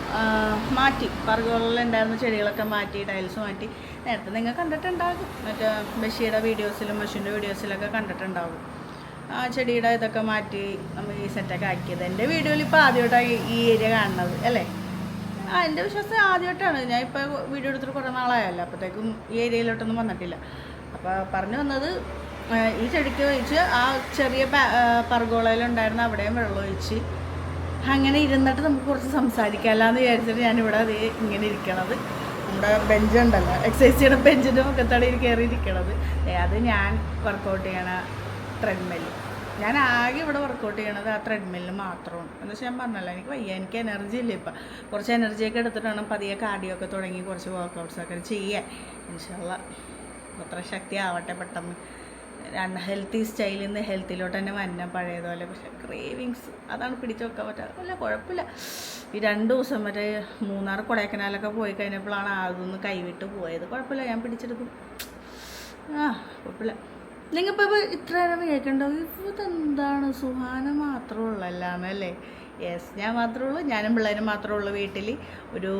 മാറ്റി. പർഗോളയിലുണ്ടായിരുന്ന ചെടികളൊക്കെ മാറ്റി, ടൈൽസ് മാറ്റി. നേരത്തെ നിങ്ങൾ കണ്ടിട്ടുണ്ടാകും, മറ്റേ ബഷീയുടെ വീഡിയോസിലും മഷൂൻ്റെ വീഡിയോസിലൊക്കെ കണ്ടിട്ടുണ്ടാകും. ആ ചെടിയുടെ ഇതൊക്കെ മാറ്റി നമ്മൾ ഈ സെറ്റൊക്കെ ആക്കിയത്. എൻ്റെ വീഡിയോയിൽ ഇപ്പോൾ ആദ്യമായിട്ടാണ് ഈ ഏരിയ കാണുന്നത് അല്ലേ? എൻ്റെ വിശ്വാസം ആദ്യമായിട്ടാണ്. ഞാൻ ഇപ്പോൾ വീഡിയോ എടുത്തിട്ട് കുറേ നാളായല്ലോ, അപ്പോഴത്തേക്കും ഈ ഏരിയയിലോട്ടൊന്നും വന്നിട്ടില്ല. അപ്പോൾ പറഞ്ഞു വന്നത്, ഈ ചെടിക്ക് ഒഴിച്ച് ആ ചെറിയ പർഗോളയിലുണ്ടായിരുന്ന അവിടെയും വെള്ളം ഒഴിച്ച് അങ്ങനെ ഇരുന്നിട്ട് നമുക്ക് കുറച്ച് സംസാരിക്കാമല്ലോ എന്ന് വിചാരിച്ചിട്ട് ഞാനിവിടെ അത് ഇങ്ങനെ ഇരിക്കണത്. നമ്മുടെ ബെഞ്ചുണ്ടല്ലോ, എക്സസൈസ് ചെയ്യണ ബെഞ്ചിൻ്റെ മുഖത്താണ് കയറി ഇരിക്കണത്. അത് ഞാൻ വർക്കൗട്ട് ചെയ്യണ ത്രെഡ്മില്ല്. ഞാൻ ആകെ ഇവിടെ വർക്കൗട്ട് ചെയ്യണത് ആ ത്രെഡ്മില്ല് മാത്രമാണ്. എന്ന് വെച്ചാൽ ഞാൻ പറഞ്ഞല്ലോ, എനിക്ക് വയ്യ, എനിക്ക് എനർജി ഇല്ല. ഇപ്പം കുറച്ച് എനർജിയൊക്കെ എടുത്തിട്ട് വേണം പതിയെ കാർഡിയോ ഒക്കെ തുടങ്ങി കുറച്ച് വർക്കൗട്ട്സൊക്കെ ചെയ്യാൻ. ഇൻഷാ അല്ലാഹ് അത്ര ശക്തി ആവട്ടെ പെട്ടെന്ന്. അൺഹെൽത്തി സ്റ്റൈലിൽ നിന്ന് ഹെൽത്തിലോട്ട് തന്നെ വരണം പഴയതുപോലെ. പക്ഷെ ക്രേവിങ്സ് അതാണ് പിടിച്ചു വെക്കാൻ പറ്റാതെ. അല്ല കുഴപ്പമില്ല. ഈ 2 ദിവസം മറ്റേ മൂന്നാർ കൊടൈക്കനാലൊക്കെ പോയി കഴിഞ്ഞപ്പോഴാണ് അതൊന്ന് കൈവിട്ട് പോയത്. കുഴപ്പമില്ല, ഞാൻ പിടിച്ചെടുക്കും. കുഴപ്പമില്ല. നിങ്ങളിപ്പോൾ ഇത്ര നേരം കേൾക്കണ്ടോ, ഇതെന്താണ് സുഹാന മാത്രമേ ഉള്ളല്ലാന്നല്ലേ? യെസ്, ഞാൻ മാത്രമേ ഉള്ളൂ, ഞാനും പിള്ളേരും മാത്രമേ ഉള്ളൂ വീട്ടിൽ. ഒരു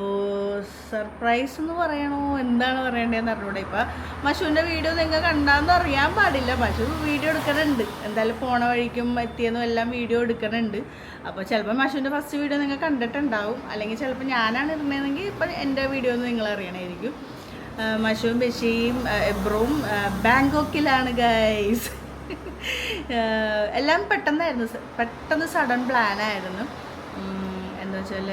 സർപ്രൈസ് എന്ന് പറയണോ, എന്താണ് പറയേണ്ടതെന്ന് അറിഞ്ഞൂടെ. ഇപ്പം മഷുവിൻ്റെ വീഡിയോ നിങ്ങൾ കണ്ടാന്ന് അറിയാൻ പാടില്ല. മഷു വീഡിയോ എടുക്കണുണ്ട്, എന്തായാലും പോണ വഴിക്കും എത്തിയെന്നും എല്ലാം വീഡിയോ എടുക്കണുണ്ട്. അപ്പോൾ ചിലപ്പോൾ മഷുവിൻ്റെ ഫസ്റ്റ് വീഡിയോ നിങ്ങൾ കണ്ടിട്ടുണ്ടാവും, അല്ലെങ്കിൽ ചിലപ്പോൾ ഞാനാണ് ഇടുന്നതെങ്കിൽ ഇപ്പം എൻ്റെ വീഡിയോ ഒന്ന് നിങ്ങൾ അറിയണമായിരിക്കും. മഷുവും ബഷിയും എബ്രവും ബാങ്കോക്കിലാണ് ഗൈസ്. എല്ലാം പെട്ടെന്ന് സഡൻ പ്ലാനായിരുന്നു. എന്താ വെച്ചാൽ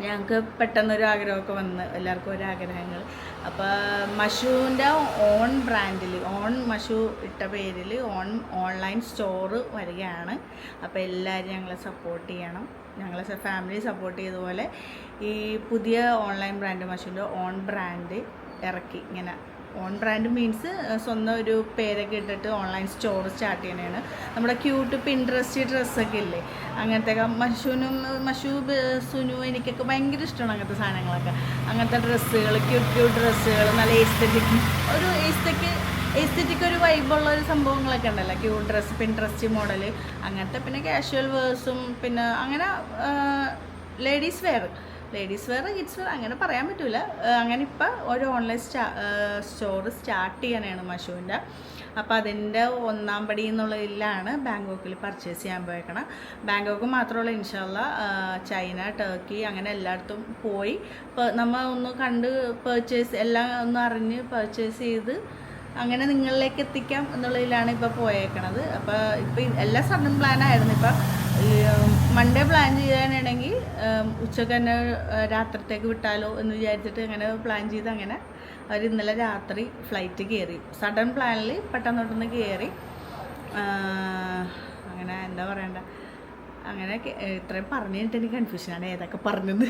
ഞങ്ങൾക്ക് പെട്ടെന്നൊരു ആഗ്രഹമൊക്കെ വന്ന്, എല്ലാവർക്കും ഓരോ ആഗ്രഹങ്ങൾ. അപ്പോൾ മഷുവിൻ്റെ ഓൺ ബ്രാൻഡിൽ, മഷു ഇട്ട പേരിൽ ഓൺലൈൻ സ്റ്റോറ് വരികയാണ്. അപ്പോൾ എല്ലാവരും ഞങ്ങളെ സപ്പോർട്ട് ചെയ്യണം. ഞങ്ങളെ ഫാമിലി സപ്പോർട്ട് ചെയ്തതുപോലെ ഈ പുതിയ ഓൺലൈൻ ബ്രാൻഡ് മഷുവിൻ്റെ ഓൺ ബ്രാൻഡ് ഇറക്കി. ഇങ്ങനെ ഓൺ ബ്രാൻഡ് മീൻസ് സ്വന്തം ഒരു പേരൊക്കെ ഇട്ടിട്ട് ഓൺലൈൻ സ്റ്റോർ സ്റ്റാർട്ട് ചെയ്യണതാണ്. നമ്മുടെ ക്യൂട്ട് പിൻട്രസ്റ്റ് ഡ്രസ്സൊക്കെ ഇല്ലേ, അങ്ങനത്തെ മഷു സുനു എനിക്കൊക്കെ ഭയങ്കര ഇഷ്ടമാണ് അങ്ങനത്തെ സാധനങ്ങളൊക്കെ. അങ്ങനത്തെ ഡ്രസ്സുകൾ, ക്യൂട്ട് ഡ്രസ്സുകൾ, നല്ല എസ്തെറ്റിക് ഒരു വൈബുള്ള ഒരു സംഭവങ്ങളൊക്കെ ഉണ്ടല്ലോ, ക്യൂട്ട് ഡ്രസ്സ്, പിൻട്രസ്റ്റ് മോഡൽ അങ്ങനത്തെ. പിന്നെ കാഷ്വൽ വേഴ്സും, പിന്നെ അങ്ങനെ ലേഡീസ് വെയർ, കിഡ്സ് വെയർ അങ്ങനെ പറയാൻ പറ്റില്ല. അങ്ങനെ ഇപ്പം ഒരു ഓൺലൈൻ സ്റ്റോർ സ്റ്റാർട്ട് ചെയ്യാനാണ് മഷുവിൻ്റെ. അപ്പോൾ അതിൻ്റെ 1ാം പടി എന്നുള്ളതിലാണ് ബാങ്കോക്കിൽ പർച്ചേസ് ചെയ്യാൻ പോയേക്കണം. ബാങ്കോക്ക് മാത്രമല്ല, ഇൻഷാ അല്ലാഹ് ചൈന, ടർക്കി അങ്ങനെ എല്ലായിടത്തും പോയി നമ്മൾ ഒന്ന് കണ്ട് എല്ലാം ഒന്ന് അറിഞ്ഞ് പർച്ചേസ് ചെയ്ത് അങ്ങനെ നിങ്ങളിലേക്ക് എത്തിക്കാം എന്നുള്ളതിലാണ് ഇപ്പോൾ പോയേക്കണത്. അപ്പോൾ ഇപ്പം എല്ലാം സഡൻ പ്ലാനായിരുന്നു. ഇപ്പം മൺഡേ പ്ലാൻ ചെയ്യാനാണെങ്കിൽ ഉച്ചക്ക് തന്നെ രാത്രിത്തേക്ക് വിട്ടാലോ എന്ന് വിചാരിച്ചിട്ട് അങ്ങനെ പ്ലാൻ ചെയ്ത് അങ്ങനെ അവർ ഇന്നലെ രാത്രി ഫ്ലൈറ്റ് കയറി. സഡൻ പ്ലാനിൽ പെട്ടെന്നോട്ടൊന്ന് കയറി. അങ്ങനെ എന്താ പറയണ്ട, അങ്ങനെ ഇത്രയും പറഞ്ഞിട്ട് എനിക്ക് കൺഫ്യൂഷനാണ് ഏതൊക്കെ പറഞ്ഞത്.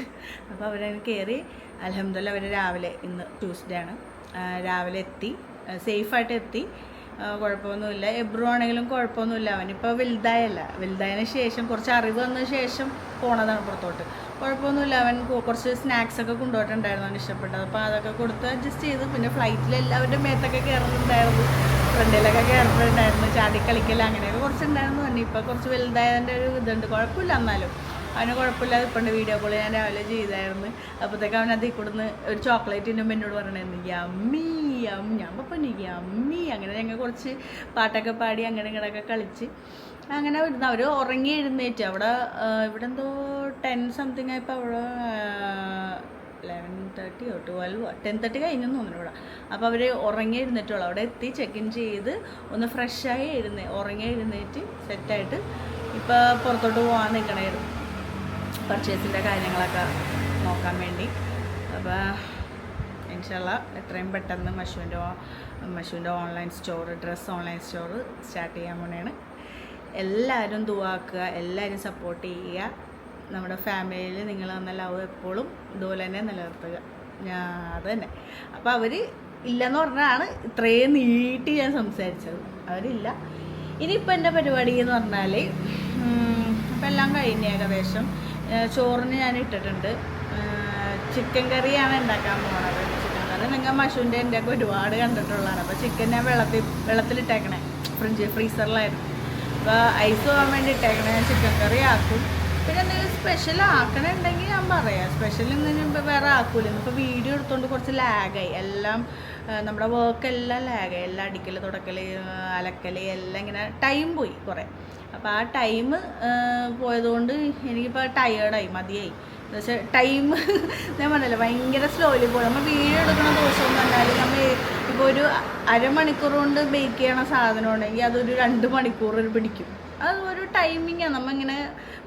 അപ്പോൾ അവരങ്ങനെ കയറി. അൽഹംദുലില്ലാ അവർ രാവിലെ, ഇന്ന് ട്യൂസ്ഡേ ആണ്, രാവിലെ എത്തി, സേഫായിട്ട് എത്തി. കുഴപ്പമൊന്നുമില്ല. എബ്രു ആണെങ്കിലും കുഴപ്പമൊന്നുമില്ല. അവനിപ്പോൾ വലുതായതിന് ശേഷം കുറച്ച് അറിവ് വന്ന ശേഷം പോണതാണ് പുറത്തോട്ട്. കുഴപ്പമൊന്നുമില്ല. അവൻ കുറച്ച് സ്നാക്സൊക്കെ കൊണ്ടുപോയിട്ടുണ്ടായിരുന്നു അവന് ഇഷ്ടപ്പെട്ടത്. അപ്പോൾ അതൊക്കെ കൊടുത്ത് അഡ്ജസ്റ്റ് ചെയ്ത്. പിന്നെ ഫ്ലൈറ്റിൽ എല്ലാവരുടെ മേത്തൊക്കെ കയറുന്നുണ്ടായിരുന്നു. ഫ്രണ്ടിലൊക്കെ കയറിയിട്ടുണ്ടായിരുന്നു, ചാടി കളിക്കൽ അങ്ങനെയൊക്കെ കുറച്ചുണ്ടായിരുന്നു തന്നെ. ഇപ്പോൾ കുറച്ച് വലുതായതിൻ്റെ ഒരു ഇതുണ്ട്, കുഴപ്പമില്ല. എന്നാലും അവന് കുഴപ്പമില്ലാതെ ഇപ്പം വീഡിയോ കോൾ ഞാൻ രാവിലെ ചെയ്തായിരുന്നു. അപ്പോഴത്തേക്ക് അവൻ അതിൽ കൂടുന്ന് ഒരു ചോക്ലേറ്റ് ഇന്നും എന്നോട് പറയണായിരുന്നു, യമ്മി ഞാൻ പറഞ്ഞു യമ്മി. അങ്ങനെ ഞങ്ങൾ കുറച്ച് പാട്ടൊക്കെ പാടി അങ്ങനെ ഇങ്ങനെയൊക്കെ കളിച്ച് അങ്ങനെ വരുന്ന. അവർ ഉറങ്ങി എഴുന്നേറ്റ്. അവിടെ ഇവിടെ എന്തോ 10 സംതിങ് ആയപ്പോൾ അവിടെ 11:30 or 12 10:30 കഴിഞ്ഞെന്ന് തോന്നുന്നു ഇവിടെ. അപ്പോൾ അവർ ഉറങ്ങി എഴുന്നേറ്റുള്ളൂ. അവിടെ എത്തി ചെക്ക് ഇൻ ചെയ്ത് ഒന്ന് ഫ്രഷായി ഉറങ്ങി എഴുന്നേറ്റ് സെറ്റായിട്ട് ഇപ്പോൾ പുറത്തോട്ട് പോകാൻ നിൽക്കണമായിരുന്നു, പർച്ചേസിൻ്റെ കാര്യങ്ങളൊക്കെ നോക്കാൻ വേണ്ടി. അപ്പോൾ ഇൻഷാല്ലാ എത്രയും പെട്ടെന്ന് മഷുവിൻ്റെ online store, dress online store start ചെയ്യാൻ പോണെയാണ്. എല്ലാവരും ദുആക്കുക, എല്ലാവരും സപ്പോർട്ട് ചെയ്യുക. നമ്മുടെ ഫാമിലിയിൽ നിങ്ങൾ തന്ന ലവ് എപ്പോഴും ഇതുപോലെ തന്നെ നിലനിർത്തുക. അത് തന്നെ. അപ്പോൾ അവർ ഇല്ലെന്ന് പറഞ്ഞാണ് ഇത്രയും നീട്ടി ഞാൻ സംസാരിച്ചത്. അവരില്ല. ഇനിയിപ്പോൾ എൻ്റെ പരിപാടി എന്ന് പറഞ്ഞാൽ ഇപ്പം എല്ലാം കഴിഞ്ഞ് ഏകദേശം. ചോറിന് ഞാൻ ഇട്ടിട്ടുണ്ട്. ചിക്കൻ കറിയാണ് ഉണ്ടാക്കാൻ പോകുന്നത്. ചിക്കൻ കറി നിങ്ങൾ മഷുവിൻ്റെ എൻ്റെ ഒക്കെ ഒരുപാട് കണ്ടിട്ടുള്ളതാണ്. അപ്പോൾ ചിക്കൻ ഞാൻ വെള്ളത്തിലിട്ടേക്കണേ, ഫ്രീസറിലായിരുന്നു. അപ്പോൾ ഐസ് പോകാൻ വേണ്ടി ഇട്ടേക്കണേ. ഞാൻ ചിക്കൻ കറി ആക്കും. പിന്നെ എന്തെങ്കിലും സ്പെഷ്യൽ ആക്കണമെന്നുണ്ടെങ്കിൽ ഞാൻ പറയാം. സ്പെഷ്യൽ ഇന്ന് വേറെ ആക്കൂല. ഇപ്പോൾ വീഡിയോ എടുത്തുകൊണ്ട് കുറച്ച് ലാഗായി. എല്ലാം നമ്മുടെ വർക്കെല്ലാം ലാഗായി. എല്ലാം അടിക്കൽ, തുടക്കൽ, അലക്കൽ എല്ലാം ഇങ്ങനെ ടൈം പോയി കുറേ. അപ്പോൾ ആ ടൈം പോയതുകൊണ്ട് എനിക്കിപ്പോൾ ടയേർഡായി, മതിയായി. എന്ന് വെച്ചാൽ ടൈം ഞാൻ പറഞ്ഞല്ലോ ഭയങ്കര സ്ലോലി പോയി. നമ്മൾ വീഡിയോ എടുക്കുന്ന ദിവസം എന്ന് പറഞ്ഞാൽ നമ്മൾ ഇപ്പോൾ ഒരു അരമണിക്കൂർ കൊണ്ട് ബേക്ക് ചെയ്യണ സാധനം ഉണ്ടെങ്കിൽ അതൊരു 2 മണിക്കൂർ പിടിക്കും. അത് ഒരു ടൈമിങ്ങാണ്. നമ്മളിങ്ങനെ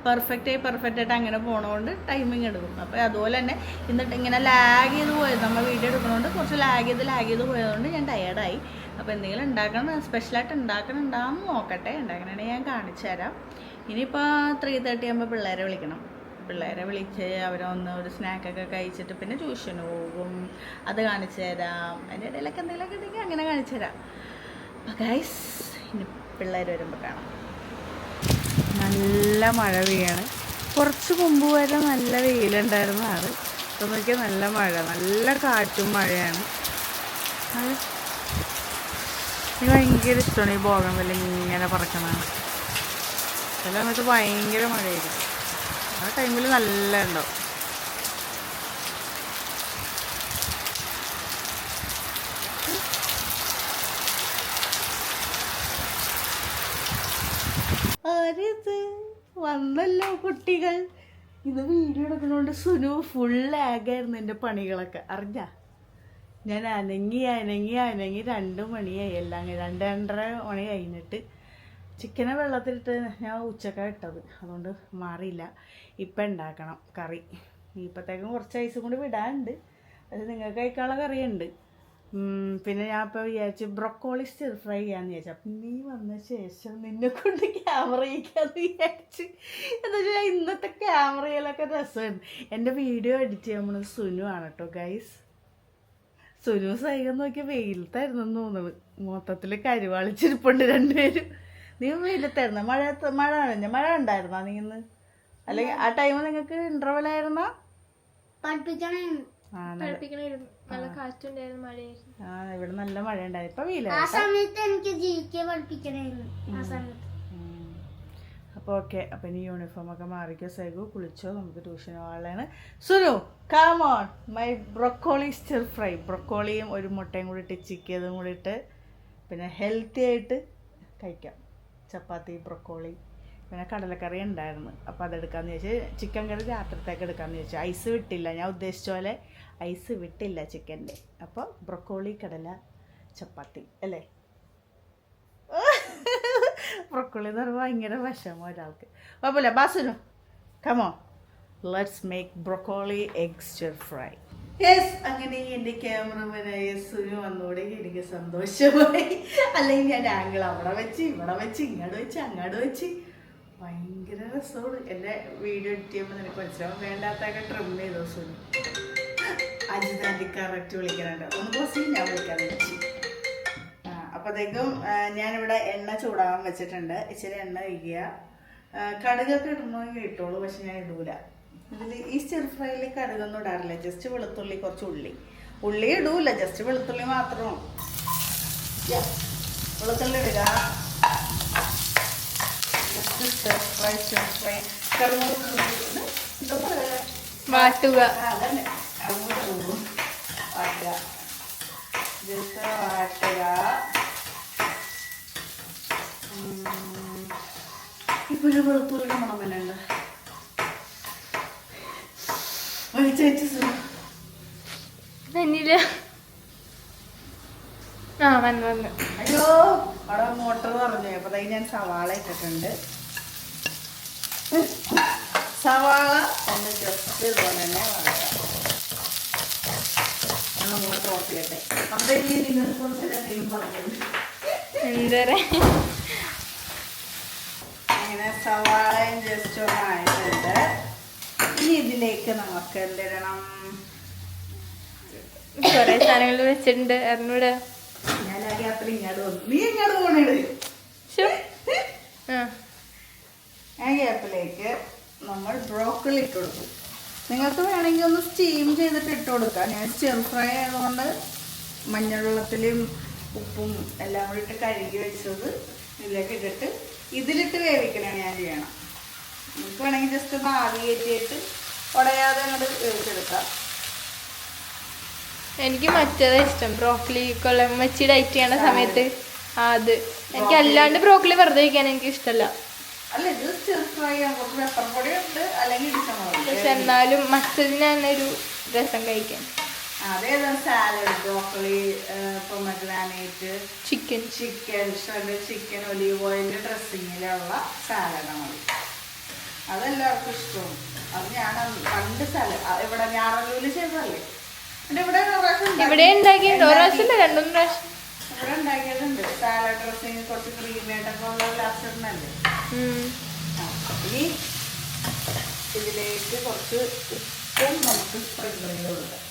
പെർഫെക്റ്റായിട്ട് അങ്ങനെ പോണതുകൊണ്ട് ടൈമിങ് എടുക്കും. അപ്പോൾ അതുപോലെ തന്നെ എന്നിട്ട് ഇങ്ങനെ ലാഗ് ചെയ്ത് പോയത്, നമ്മൾ വീഡിയോ എടുക്കുന്നതുകൊണ്ട് കുറച്ച് ലാഗ് ചെയ്ത് പോയതുകൊണ്ട് ഞാൻ ടയേർഡായി. അപ്പോൾ എന്തെങ്കിലും സ്പെഷ്യലായിട്ട് ഉണ്ടാക്കണമെന്ന് നോക്കട്ടെ. ഉണ്ടാക്കണമെങ്കിൽ ഞാൻ കാണിച്ചു തരാം. ഇനിയിപ്പോൾ 3:30 ആകുമ്പോൾ പിള്ളേരെ വിളിക്കണം. പിള്ളേരെ വിളിച്ച് അവരൊന്ന് ഒരു സ്നാക്കൊക്കെ കഴിച്ചിട്ട് പിന്നെ ട്യൂഷന് പോകും. അത് കാണിച്ചു തരാം. അതിൻ്റെ ഇടയിലൊക്കെ എന്തെങ്കിലുമൊക്കെ ഉണ്ടെങ്കിൽ അങ്ങനെ കാണിച്ചു തരാം. അപ്പോൾ ഗൈസ് ഇനി പിള്ളേർ വരുമ്പോൾ കാണാം. നല്ല മഴ പെയ്യാണ്. കുറച്ച് മുമ്പ് വരെ നല്ല വെയിലുണ്ടായിരുന്നതാണ്. ഇപ്പോൾ നോക്കിയാൽ നല്ല മഴ, നല്ല കാറ്റും മഴയാണ്. എനിക്ക് ഭയങ്കര ഇഷ്ടമാണ് ഈ ബോഗൺവില്ല ഇങ്ങനെ പറക്കണതാണ്. ചില സമയത്ത് ഭയങ്കര മഴയായിരിക്കും. ആ ടൈമിൽ നല്ല ഉണ്ടാവും. ആരിത് വന്നല്ലോ കുട്ടികൾ. ഇത് വീഡിയോ എടുക്കുന്നതുകൊണ്ട് സുനു ഫുൾ ലാഗായിരുന്നു എൻ്റെ പണികളൊക്കെ. അറിഞ്ഞ ഞാൻ അനങ്ങി 2 മണിയായി. എല്ലാം 2-2:30 മണി കഴിഞ്ഞിട്ട് ചിക്കനെ വെള്ളത്തിലിട്ട് ഞാൻ ഉച്ചക്കാണ് ഇട്ടത്, അതുകൊണ്ട് മാറിയില്ല. ഇപ്പം ഉണ്ടാക്കണം കറി. ഇപ്പോഴത്തേക്കും കുറച്ച് ഐസും കൂടി വിടാനുണ്ട്. അത് നിങ്ങൾക്ക് കഴിക്കാനുള്ള കറിയുണ്ട്. പിന്നെ ഞാൻ ഇപ്പോൾ വിചാരിച്ചു ബ്രൊക്കോളി സ്റ്റിർ ഫ്രൈ ചെയ്യാമെന്ന് വിചാരിച്ചു. അപ്പം നീ വന്ന ശേഷം നിന്നെ കൊണ്ട് ക്യാമറ ചെയ്യിക്കാമെന്ന് വിചാരിച്ച്. എന്താ വെച്ചാൽ ഇന്നത്തെ ക്യാമറയിലൊക്കെ രസമുണ്ട്. എൻ്റെ വീഡിയോ എഡിറ്റ് ചെയ്യാൻ പോകുന്നത് സുനു ആണ് കേട്ടോ ഗൈസ്. സുനു സൈകം നോക്കിയ വെയിലത്തായിരുന്നു തോന്നുന്നത്. മൊത്തത്തിൽ കരുവാളിച്ചിരിപ്പുണ്ട് 2 പേരും. നീ വെയിലത്തായിരുന്ന മഴ ഉണ്ടായിരുന്നാ നീ ഇന്ന്? അല്ലെങ്കിൽ ആ ടൈം നിങ്ങൾക്ക് ഇന്റർവെൽ ആയിരുന്നാ? ഇവിടെ നല്ല മഴ ഉണ്ടായിരുന്നു. ഇപ്പൊ അപ്പൊ ഓക്കെ. അപ്പൊ ഇനി യൂണിഫോം ഒക്കെ മാറിക്കോ സൈഗു, കുളിച്ചോ, നമുക്ക് ട്യൂഷൻ പോകാനുള്ളതാണ്. Sunu come on my broccoli stir fry. ബ്രൊക്കോളിയും ഒരു മുട്ടയും കൂടി ഇട്ട് ചിക്കിയതും കൂടി ഇട്ട് പിന്നെ ഹെൽത്തി ആയിട്ട് കഴിക്കാം. ചപ്പാത്തി, ബ്രൊക്കോളി, പിന്നെ കടലക്കറി ഉണ്ടായിരുന്നു. അപ്പോൾ അതെടുക്കാമെന്ന് ചോദിച്ചാൽ ചിക്കൻ കറി രാത്രിത്തേക്ക് എടുക്കാമെന്ന് ചോദിച്ചാൽ ഐസ് വിട്ടില്ല. ഞാൻ ഉദ്ദേശിച്ച പോലെ ഐസ് വിട്ടില്ല ചിക്കൻ്റെ. അപ്പോൾ ബ്രൊക്കോളി, കടല, ചപ്പാത്തി അല്ലേ? ബ്രൊക്കോളി എന്ന് പറയുമ്പോൾ ഭയങ്കര വിഷമം ഒരാൾക്ക്. കുഴപ്പമില്ല. ബാസുനു come on let's make broccoli egg stir fry. Yes, അങ്ങനെ എൻ്റെ ക്യാമറമാനായ സുനു വന്നോടെ എനിക്ക് സന്തോഷമായി. അല്ലെങ്കിൽ ഞാൻ ആംഗിൾ അവിടെ വെച്ച് ഇവിടെ വെച്ച് ഇങ്ങോട്ട് വെച്ച് അങ്ങോട്ട് വെച്ച് ഭയങ്കര രസമാണ്. എൻ്റെ വീഡിയോ എഡിറ്റ് ചെയ്യുമ്പോൾ നിനക്ക് മനസ്സിലാവും. വേണ്ടാത്തൊക്കെ ട്രിം ചെയ്തോ സുനു. അജിതാൻ്റെ കറക്റ്റ് വിളിക്കാനുണ്ട്. ഒന്ന് പോസ്റ്റ് ഞാൻ വിളിക്കാതെ വെച്ച്. അപ്പോഴത്തേക്കും ഞാനിവിടെ എണ്ണ ചൂടാകാൻ വെച്ചിട്ടുണ്ട്. ഇച്ചിരി എണ്ണ ഒഴിക്കുക. കടുകൊക്കെ ഇടണമെങ്കിൽ ഇട്ടോളൂ, പക്ഷെ ഞാൻ ഇടൂല. ഇതിൽ ഈ സ്റ്റിർ ഫ്രൈയിൽ കടുകൊന്നും ഇടാറില്ല. ജസ്റ്റ് വെളുത്തുള്ളി, കുറച്ച് ഉള്ളി ഇടൂല, ജസ്റ്റ് വെളുത്തുള്ളി മാത്രമാണ്. വെളുത്തുള്ളി ഇടുക. വാട്ടുക. അതന്നെ വാട്ടുക. ജസ്റ്റ് വാട്ടുക. ഇപ്പോഴും വെളുത്തുള്ളി മണം വന്നുണ്ട്. വന്നില്ല. ആ വന്ന്. അയ്യോ അവിടെ മോട്ടർ പറഞ്ഞു. അപ്പൊ ഞാൻ സവാള ഇട്ടിട്ടുണ്ട്. സവാള ഒന്ന് ജസ്റ്റ് ഇതുപോലെ തന്നെ വളരാം. മോട്ടർ ഓഫ് ചെയ്യട്ടെ. എന്താ അങ്ങനെ സവാളയും ജസ്റ്റ് ഒന്ന് ആയിട്ടുണ്ട്. ഇനി ഇതിലേക്ക് നമുക്ക് എന്തിടണം? കൊറേ സാധനങ്ങൾ വെച്ചിട്ടുണ്ട്. അറിഞ്ഞൂടെ ഞാൻ ആ ഗ്യാപ്പിൽ ഇങ്ങോട്ട് വന്നു. നീ ഇങ്ങോട്ട് പോണേട്. ആ ഗ്യാപ്പിലേക്ക് നമ്മൾ ബ്രോക്കോളി ഇട്ട് കൊടുക്കും. നിങ്ങൾക്ക് വേണമെങ്കിൽ ഒന്ന് സ്റ്റീം ചെയ്തിട്ട് ഇട്ട് കൊടുക്കാം. ഞാൻ സ്റ്റിർ ഫ്രൈ ആയതുകൊണ്ട് മഞ്ഞൾവെള്ളത്തിലും ഉപ്പും എല്ലാം കൂടി ഇട്ട് കഴുകി വെച്ചത് ഇതിലേക്ക് ഇട്ടിട്ട് ഇതിലിട്ട് വേവിക്കണം ഞാൻ ചെയ്യണം. നിങ്ങൾക്ക് വേണമെങ്കിൽ ജസ്റ്റ് ഒന്ന് ആവി കയറ്റിയിട്ട് ഉടയാതെ അങ്ങോട്ട് വേവിച്ചെടുക്കാം. എനിക്ക് മറ്റേതാ ഇഷ്ടം. ബ്രോക്കലി കൊല്ലം വെച്ച് ഡയറ്റ് ചെയ്യണ സമയത്ത് അത് എനിക്ക് അല്ലാണ്ട് ബ്രോക്കലി വെറുതെ കഴിക്കാൻ എനിക്ക് ഇഷ്ടമല്ല. അല്ല ഇത് സ്റ്റിർ ഫ്രൈ ആണ്. കുറച്ച് പെപ്പർ പൊടി ഉണ്ട്, അല്ലെങ്കിൽ പക്ഷെ എന്നാലും മറ്റതിനാണ് ഒരു രസം കഴിക്കാൻ. അതേതാ salad broccoli pomegranate chicken chicken olive ഓയിലിൻ്റെ ഡ്രസ്സിങ്ങിലുള്ള സാലഡാണ് മതി. അതെല്ലാവർക്കും ഇഷ്ടവും. അത് ഞാൻ പണ്ട് ഇവിടെ ഞാറലൂല് ചെയ്തതല്ലേ. ഇവിടെ ഇവിടെ ഉണ്ടാക്കിയിട്ടുണ്ട്. ഒരു പ്രാവശ്യം 2-3 പ്രാവശ്യം ഇവിടെ ഉണ്ടാക്കിയതുണ്ട്. സാലഡ് ഡ്രസ്സിങ് കുറച്ച് ക്രീമായിട്ടൊക്കെ ഉള്ള ലാസ്റ്റ് ഇടുന്നല്ലേ. ഇനി ഇതിലേക്ക് കുറച്ച് ഉപ്പും നമുക്ക് സ്പ്രിംഗ് കൊടുക്കാം.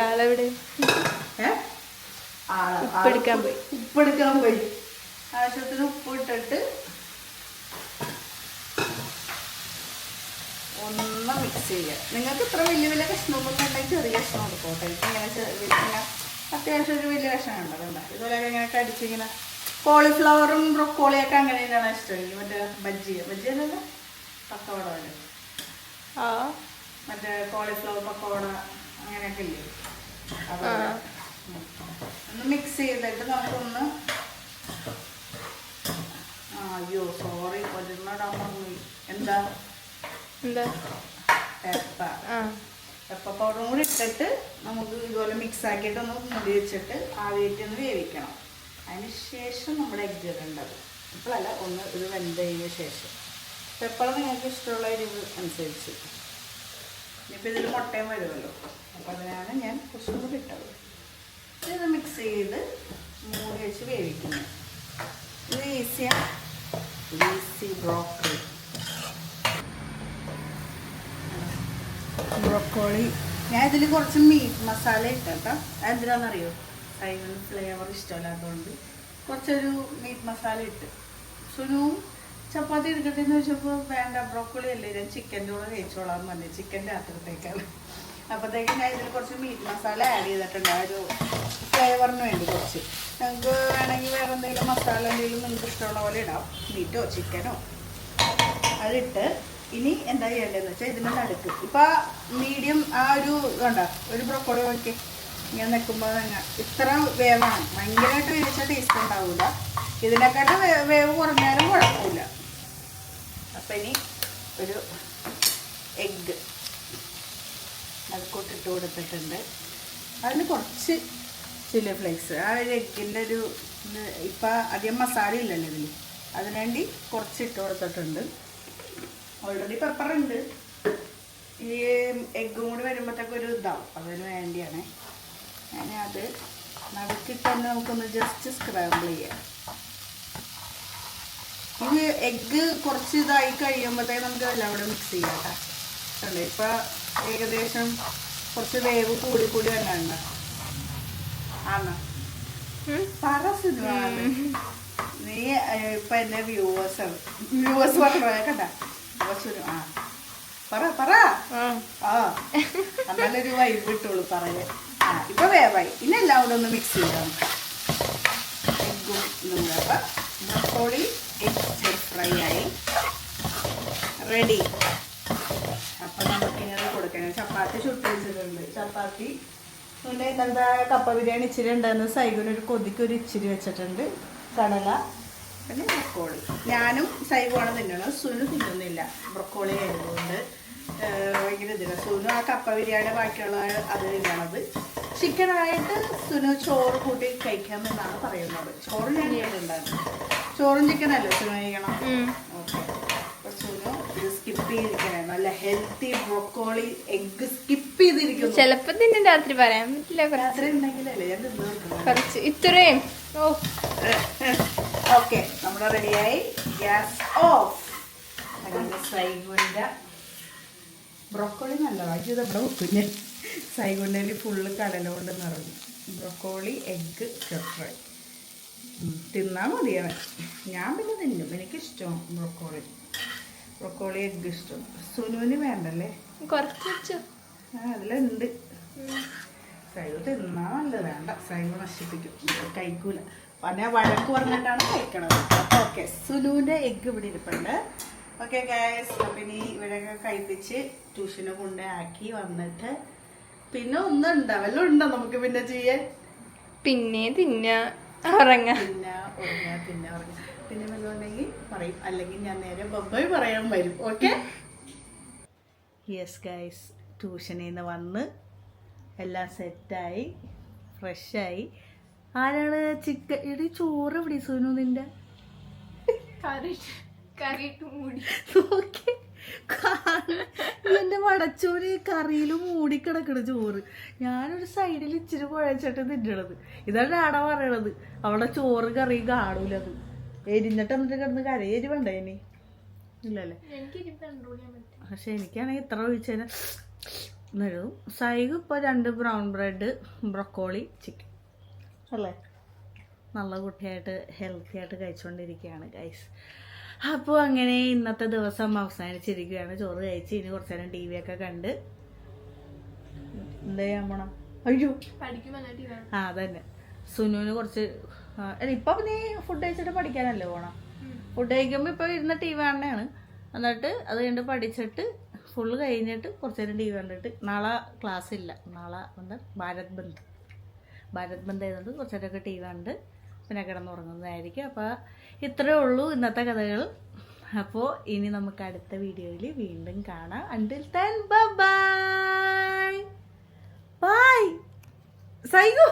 ആളെവിടെ ഉപ്പെടുക്കാൻ പോയി. ആവശ്യത്തിന് ഉപ്പ് ഇട്ടിട്ട് ഒന്ന് മിക്സ് ചെയ്യുക. നിങ്ങൾക്ക് ഇത്ര വലിയ വലിയ കഷ്ണമൊന്നും ഉണ്ടെങ്കിൽ ചെറിയ കഷ്ണം കൊടുക്കോട്ടെ. ഇങ്ങനെ അത്യാവശ്യം ഒരു വലിയ കഷ്ണം ഉണ്ടോ. ഇതുപോലെയൊക്കെ ഇങ്ങനെ കടിച്ചിങ്ങനെ കോളിഫ്ലവറും ബ്രൊക്കോളിയൊക്കെ അങ്ങനെ തന്നെയാണ് ഇഷ്ടം. മറ്റേ ബജ്ജി അല്ലല്ലോ, പക്കവട പോലെ. മറ്റേ കോളിഫ്ലവർ പക്കവട അങ്ങനെയൊക്കെ ഇല്ലേ. അതുപോലെ ഒന്ന് മിക്സ് ചെയ്തിട്ട് നമുക്കൊന്ന് അയ്യോ സോറി ഒരെണ്ണം മറന്നുപോയി. എന്താ പെപ്പർ പൗഡറും കൂടി ഇട്ടിട്ട് നമുക്ക് ഇതുപോലെ മിക്സ് ആക്കിയിട്ട് ഒന്ന് മുടി വെച്ചിട്ട് ആവിയിട്ടൊന്ന് വേവിക്കണം. അതിന് ശേഷം നമ്മുടെ എഗ്ഗ് ഇടേണ്ടത്. ഇപ്പോഴല്ല, ഒരു വെന്തതിന് ശേഷം. പെപ്പർ നിങ്ങൾക്ക് ഇഷ്ടമുള്ള എരിവ് അനുസരിച്ച്. ഇനിയിപ്പോൾ ഇതിൽ മുട്ടയും വരുമല്ലോ, അപ്പോൾ അതിനാണ് ഞാൻ കുറച്ചും കൂടി ഇട്ടത്. ഇത് മിക്സ് ചെയ്ത് മൂടി വെച്ച് വേവിക്കുന്നത്. ഇത് ഈസി ബ്രോക്കോളി. ഞാൻ ഇതിൽ കുറച്ച് മീറ്റ് മസാല ഇട്ടോ. അതെന്തിനാണെന്നറിയോ? അതിന് ഫ്ലേവർ ഇഷ്ടമല്ലാത്തതുകൊണ്ട് കുറച്ചൊരു മീറ്റ് മസാല ഇട്ട്. സുനുവും ചപ്പാത്തി എടുക്കട്ടെ എന്ന് വെച്ചപ്പോൾ വേണ്ട, ബ്രോക്കോളി അല്ലേ, ഞാൻ ചിക്കൻ്റെ കൂടെ കഴിച്ചോളാം പറഞ്ഞു. ചിക്കൻ്റെ അത്രത്തേക്കാണ്. അപ്പോഴത്തേക്കും ഞാൻ ഇതിൽ കുറച്ച് മീറ്റ് മസാല ആഡ് ചെയ്തിട്ടുണ്ട്. ആ ഒരു ഫ്ലേവറിന് വേണ്ടി കുറച്ച്. നിങ്ങൾക്ക് വേണമെങ്കിൽ വേറെ എന്തെങ്കിലും മസാല എന്തെങ്കിലും നിങ്ങൾക്ക് ഇഷ്ടമുള്ള പോലെ ഇടാം. മീറ്റോ ചിക്കനോ അതിട്ട് ഇനി എന്താ ചെയ്യേണ്ടതെന്ന് വെച്ചാൽ ഇതിൻ്റെ നടുക്ക് ഇപ്പം മീഡിയം ആ ഒരു ബ്രോക്കോളി നോക്കി ഇങ്ങനെ നിൽക്കുമ്പോൾ തന്നെ ഇത്ര വേവാണ്. ഭയങ്കരമായിട്ട് വേവിച്ച ടേസ്റ്റ് ഉണ്ടാവില്ല. ഇതിനെക്കാട്ടും വേവ് കുറഞ്ഞാലും കുഴപ്പമില്ല. അപ്പം ഇനി ഒരു എഗ്ഗ് നടുക്കോട്ടിട്ട് കൊടുത്തിട്ടുണ്ട്. അതിന് കുറച്ച് ചില്ലി ഫ്ലേക്സ്. ആ ഒരു എഗ്ഗിൻ്റെ ഒരു ഇപ്പം അധികം മസാല ഇല്ലല്ലോ ഇതിൽ, അതിനുവേണ്ടി കുറച്ച് ഇട്ട് കൊടുത്തിട്ടുണ്ട്. ഓൾറെഡി പെപ്പർ ഉണ്ട്. ഈ എഗ്ഗും കൂടി വരുമ്പോഴത്തേക്ക് ഒരു ഇതാവും, അതിന് വേണ്ടിയാണ്. അങ്ങനെ അത് നടുക്കിട്ട് തന്നെ നമുക്കൊന്ന് ജസ്റ്റ് സ്ക്രാമ്പിൾ ചെയ്യാം. ഇത് എഗ്ഗ് കുറച്ച് ഇതായി കഴിയുമ്പോഴത്തേക്ക് നമുക്ക് എല്ലാം കൂടെ മിക്സ് ചെയ്യാം കേട്ടോ. ഇപ്പം ഏകദേശം കുറച്ച് വേവ് കൂടി തന്നെ ആണോ പറ. നീ ഇപ്പം എൻ്റെ വ്യൂവേഴ്സ് പറഞ്ഞ കേട്ടാ. പറ നല്ലൊരു വൈബ് ഇട്ടുള്ളൂ പറയാൻ. ഇപ്പൊ വേവായി. ഇനി എല്ലാം കൂടെ ഒന്ന് മിക്സ് ചെയ്യാം. നമ്മളപ്പോൾ ബ്രക്കോളി എഗ് ഫ്രൈ ആയി റെഡി. അപ്പം നമുക്കിങ്ങനെ കൊടുക്കണം. ചപ്പാത്തി ചുട്ട് വെച്ചിട്ടുണ്ട്. ചപ്പാത്തി പിന്നെ ഇന്നത്തെ കപ്പ ബിരിയാണി ഇച്ചിരി ഉണ്ടായിരുന്നു. സൈഗുനൊരു കൊതിക്കൊരു ഇച്ചിരി വെച്ചിട്ടുണ്ട്. കടല പിന്നെ ബ്രക്കോളി. ഞാനും സൈഗുമാണ് തിന്നണം. സുനു തിന്നുന്നില്ല, ബ്രക്കോളി ആയതുകൊണ്ട് ഭയങ്കര ഇതില്ല. സുനു ആ കപ്പ ബിരിയാണി ബാക്കിയുള്ള അത് തിന്നണത്. ചിക്കനായിട്ട് സുനു ചോറ് കൂട്ടി കഴിക്കാമെന്നാണ് പറയുന്നത്. ചോറ് ഞാൻ ചെയ്തിട്ടുണ്ടായിരുന്നു. ചോറും ചിക്കനല്ലേ സുനു കഴിക്കണം? ഓക്കെ. അപ്പോൾ സുനു ഇത് സ്കിപ്പ് ചെയ്തിരിക്കണേ. നല്ല ഹെൽത്തി ബ്രൊക്കോളി എഗ് സ്കിപ്പ് ചെയ്തിരിക്കുന്നു. ചിലപ്പോ തന്നെ രാത്രി പറയാൻ പറ്റില്ല. രാത്രി ഉണ്ടെങ്കിലല്ലേ ഞാൻ തിന്നു. കുറച്ച് ഇത്രയും. ഓ ഓക്കെ, നമ്മുടെ റെഡിയായി. Gas off. അങ്ങനെ സൈഗുൻ്റെ ബ്രൊക്കോളി നല്ലതാണ്. ഇത് നമ്മുടെ കുഞ്ഞ് സൈഗുണ്ടയിൽ ഫുള്ള് കടല കൊണ്ട് നിറഞ്ഞു. ബ്രൊക്കോളി എഗ് ഫ്രൈ തിന്നാൽ മതിയാണ്. ഞാൻ പിന്നെ തിന്നും, എനിക്കിഷ്ടമാണ് ബ്രൊക്കോളി എഗ് ഇഷ്ടം. സുനുവിന് വേണ്ടല്ലേ? കുറച്ച് വെച്ചു. അതിലുണ്ട്. സൈഗു തിന്നാ നല്ല വേണ്ട. സൈഗു നശിപ്പിക്കും, കഴിക്കൂല. പിന്നെ വഴക്ക് പറഞ്ഞിട്ടാണ് കഴിക്കണത്. ഓക്കെ, സുനുവിൻ്റെ എഗ്ഗ് ഇവിടെ ഇരിപ്പുണ്ട്. ഓക്കെ ഗൈസ്, അപ്പം ഇനി ഇവരൊക്കെ കഴിപ്പിച്ച് ട്യൂഷന് കൊണ്ടാക്കി വന്നിട്ട് പിന്നെ ഒന്നും ഉണ്ടാവല്ലോ ഉണ്ടോ നമുക്ക് പിന്നെ ചെയ്യാൻ? പിന്നെ തിന്ന ഉറങ്ങ. പിന്നെ ഉറങ്ങുക. പിന്നെ വല്ലതുണ്ടെങ്കിൽ പറയും, അല്ലെങ്കിൽ ഞാൻ നേരെ ബൊബ്ബായി പറയാൻ വരും. ഓക്കെ. യെസ് ഗൈസ്, ട്യൂഷനിൽ നിന്ന് വന്ന് എല്ലാം സെറ്റായി ഫ്രഷായി. ആരാണ് ചിക്കൻ? ഇടി ചോറ് എവിടെ സുനു നിന്റെ? എന്റെ വടച്ചോര് കറിയിലും മൂടിക്കിടക്കണ ചോറ്. ഞാനൊരു സൈഡിൽ ഇച്ചിരി കുഴച്ചിട്ട് തിന്നണത്. ഇതാണ് ആട പറയണത്. അവിടെ ചോറ് കറി കാണൂലത്. എരിഞ്ഞിട്ട് എന്നിട്ട് കിടന്ന് കരയേരി വേണ്ട ഇനി ഇല്ലല്ലേ? പക്ഷെ എനിക്കാണെങ്കിൽ ഇത്ര ഒഴിച്ചതിന് എന്നൊരു സൈഗ്. ഇപ്പോൾ 2 ബ്രൗൺ ബ്രെഡ്, ബ്രൊക്കോളി, ചിക്കൻ അല്ലേ? നല്ല കുട്ടിയായിട്ട് ഹെൽത്തി ആയിട്ട് കഴിച്ചുകൊണ്ടിരിക്കുകയാണ് ഗൈസ്. അപ്പോൾ അങ്ങനെ ഇന്നത്തെ ദിവസം അവസാനിച്ചിരിക്കുകയാണ്. ചോറ് കഴിച്ച് ഇനി കുറച്ച് നേരം TV ഒക്കെ കണ്ട് എന്താ ചെയ്യാൻ പോണം? അയ്യോ അതന്നെ. സുനുവിന് കുറച്ച് ഇപ്പം നീ ഫുഡ് കഴിച്ചിട്ട് പഠിക്കാനല്ലേ പോണം? ഫുഡ് കഴിക്കുമ്പോൾ ഇപ്പോൾ ഇരുന്ന് TV കാണുന്നതാണ്. എന്നിട്ട് അത് കഴിഞ്ഞിട്ട് പഠിച്ചിട്ട് ഫുള്ള് കഴിഞ്ഞിട്ട് കുറച്ച് നേരം TV കണ്ടിട്ട് നാളെ ക്ലാസ് ഇല്ല. നാളെ എന്താ ഭാരത് ബന്ദ് ആയതുകൊണ്ട് കുറച്ച് നേരമൊക്കെ TV കണ്ട് പിന്നെ കിടന്നുറങ്ങുന്നതായിരിക്കും. അപ്പോൾ ഇത്രയേ ഉള്ളൂ ഇന്നത്തെ കഥകൾ. അപ്പോൾ ഇനി നമുക്ക് അടുത്ത വീഡിയോയിൽ വീണ്ടും കാണാം. Until then bye bye. സൈഗു.